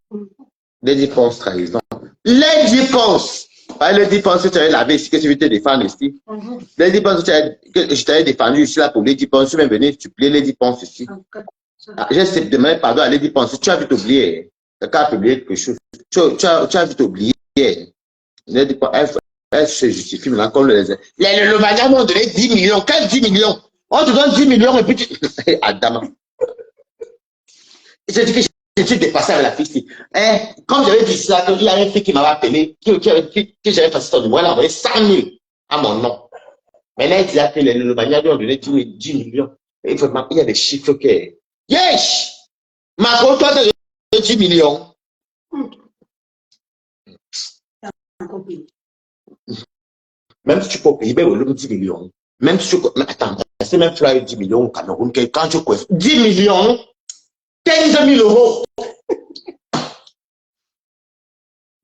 Lady Ponce, trahison. Lady Ponce! Pas Lady Ponce, tu avais lavé ici, que tu veux te défendre ici. Lady Ponce, je t'avais défendu ici là pour Lady Ponce. Tu m'es venu supplier Lady Ponce ici. Ah, j'ai demandé pardon à Lady Ponce. Tu as vu t'oublier. Quelqu'un a publié quelque chose. Tu as vu t'oublier. Lady Ponce, elle se justifie maintenant comme le Mania m'ont donné 10 millions. Quel 10 millions? On te donne 10 millions et puis tu. Adama. Je dis que j'ai dépassé avec la fille. Comme j'avais dit ça, il y a une fille qui m'avait appelé, que j'avais passé son numéro, elle a envoyé 100 000 à mon nom. Maintenant, il dit que le Mania lui ont donné 10 millions. Et vraiment, il y a des chiffres que. Yes! Ma toi, tu as donné 10 millions. Même si tu peux payer, le 10 millions. Même si tu. Mais attends, c'est même flyer 10 millions au Cameroun, quand tu coiffes 10 millions, 15 000 euros.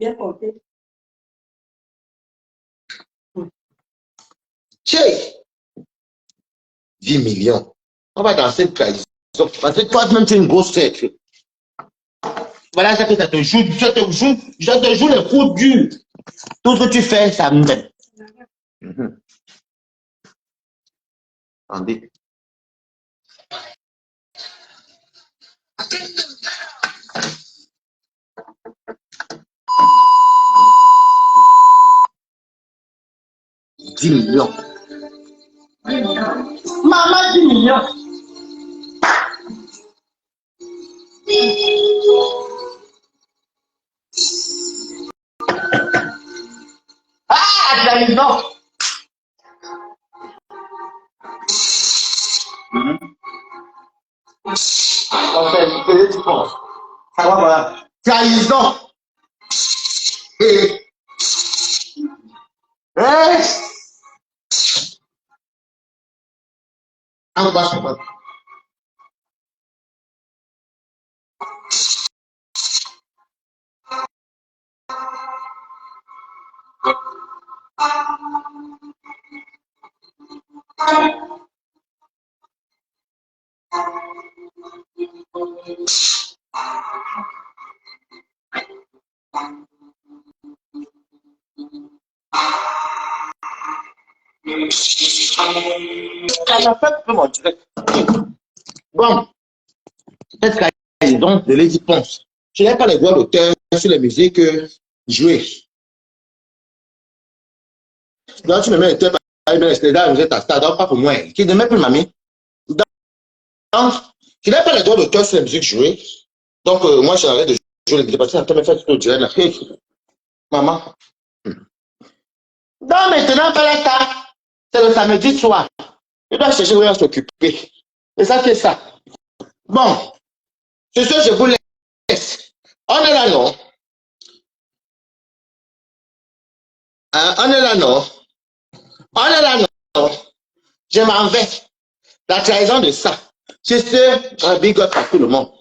Bien compté. Check! 10 millions. On va danser une trahison. Parce que toi-même, tu es une grosse tête. Voilà ça que ça te joue. Ça te joue les coups durs. Tout ce que tu fais, ça me met. Attendez. $10 millions. Maman, 10 millions. Ah, trahison. On fait ce que tu penses. Ça va, voilà. Trahison. Et. On va se comprendre. On a fait un peu mon direct. Bon, cette trahison de Lady Ponce. je n'ai pas les droits d'auteur sur les musiques jouées. Donc, tu me mets les têtes donc pas pour moi. Qui ne met plus mamie. Donc, je n'ai pas les droits d'auteur sur les musiques jouées. Donc, moi, j'arrête de jouer les musiques parce que ça me fait tout dire. Hey, maman. Donc, maintenant, pas ça. C'est le samedi soir. Je dois chercher où on s'occuper. C'est ça qui est ça. Bon, ce soir, je vous laisse. On est là, non? Hein? On est là, non? On est là, non? Je m'en vais. La trahison de ça. C'est ce big up à tout le monde.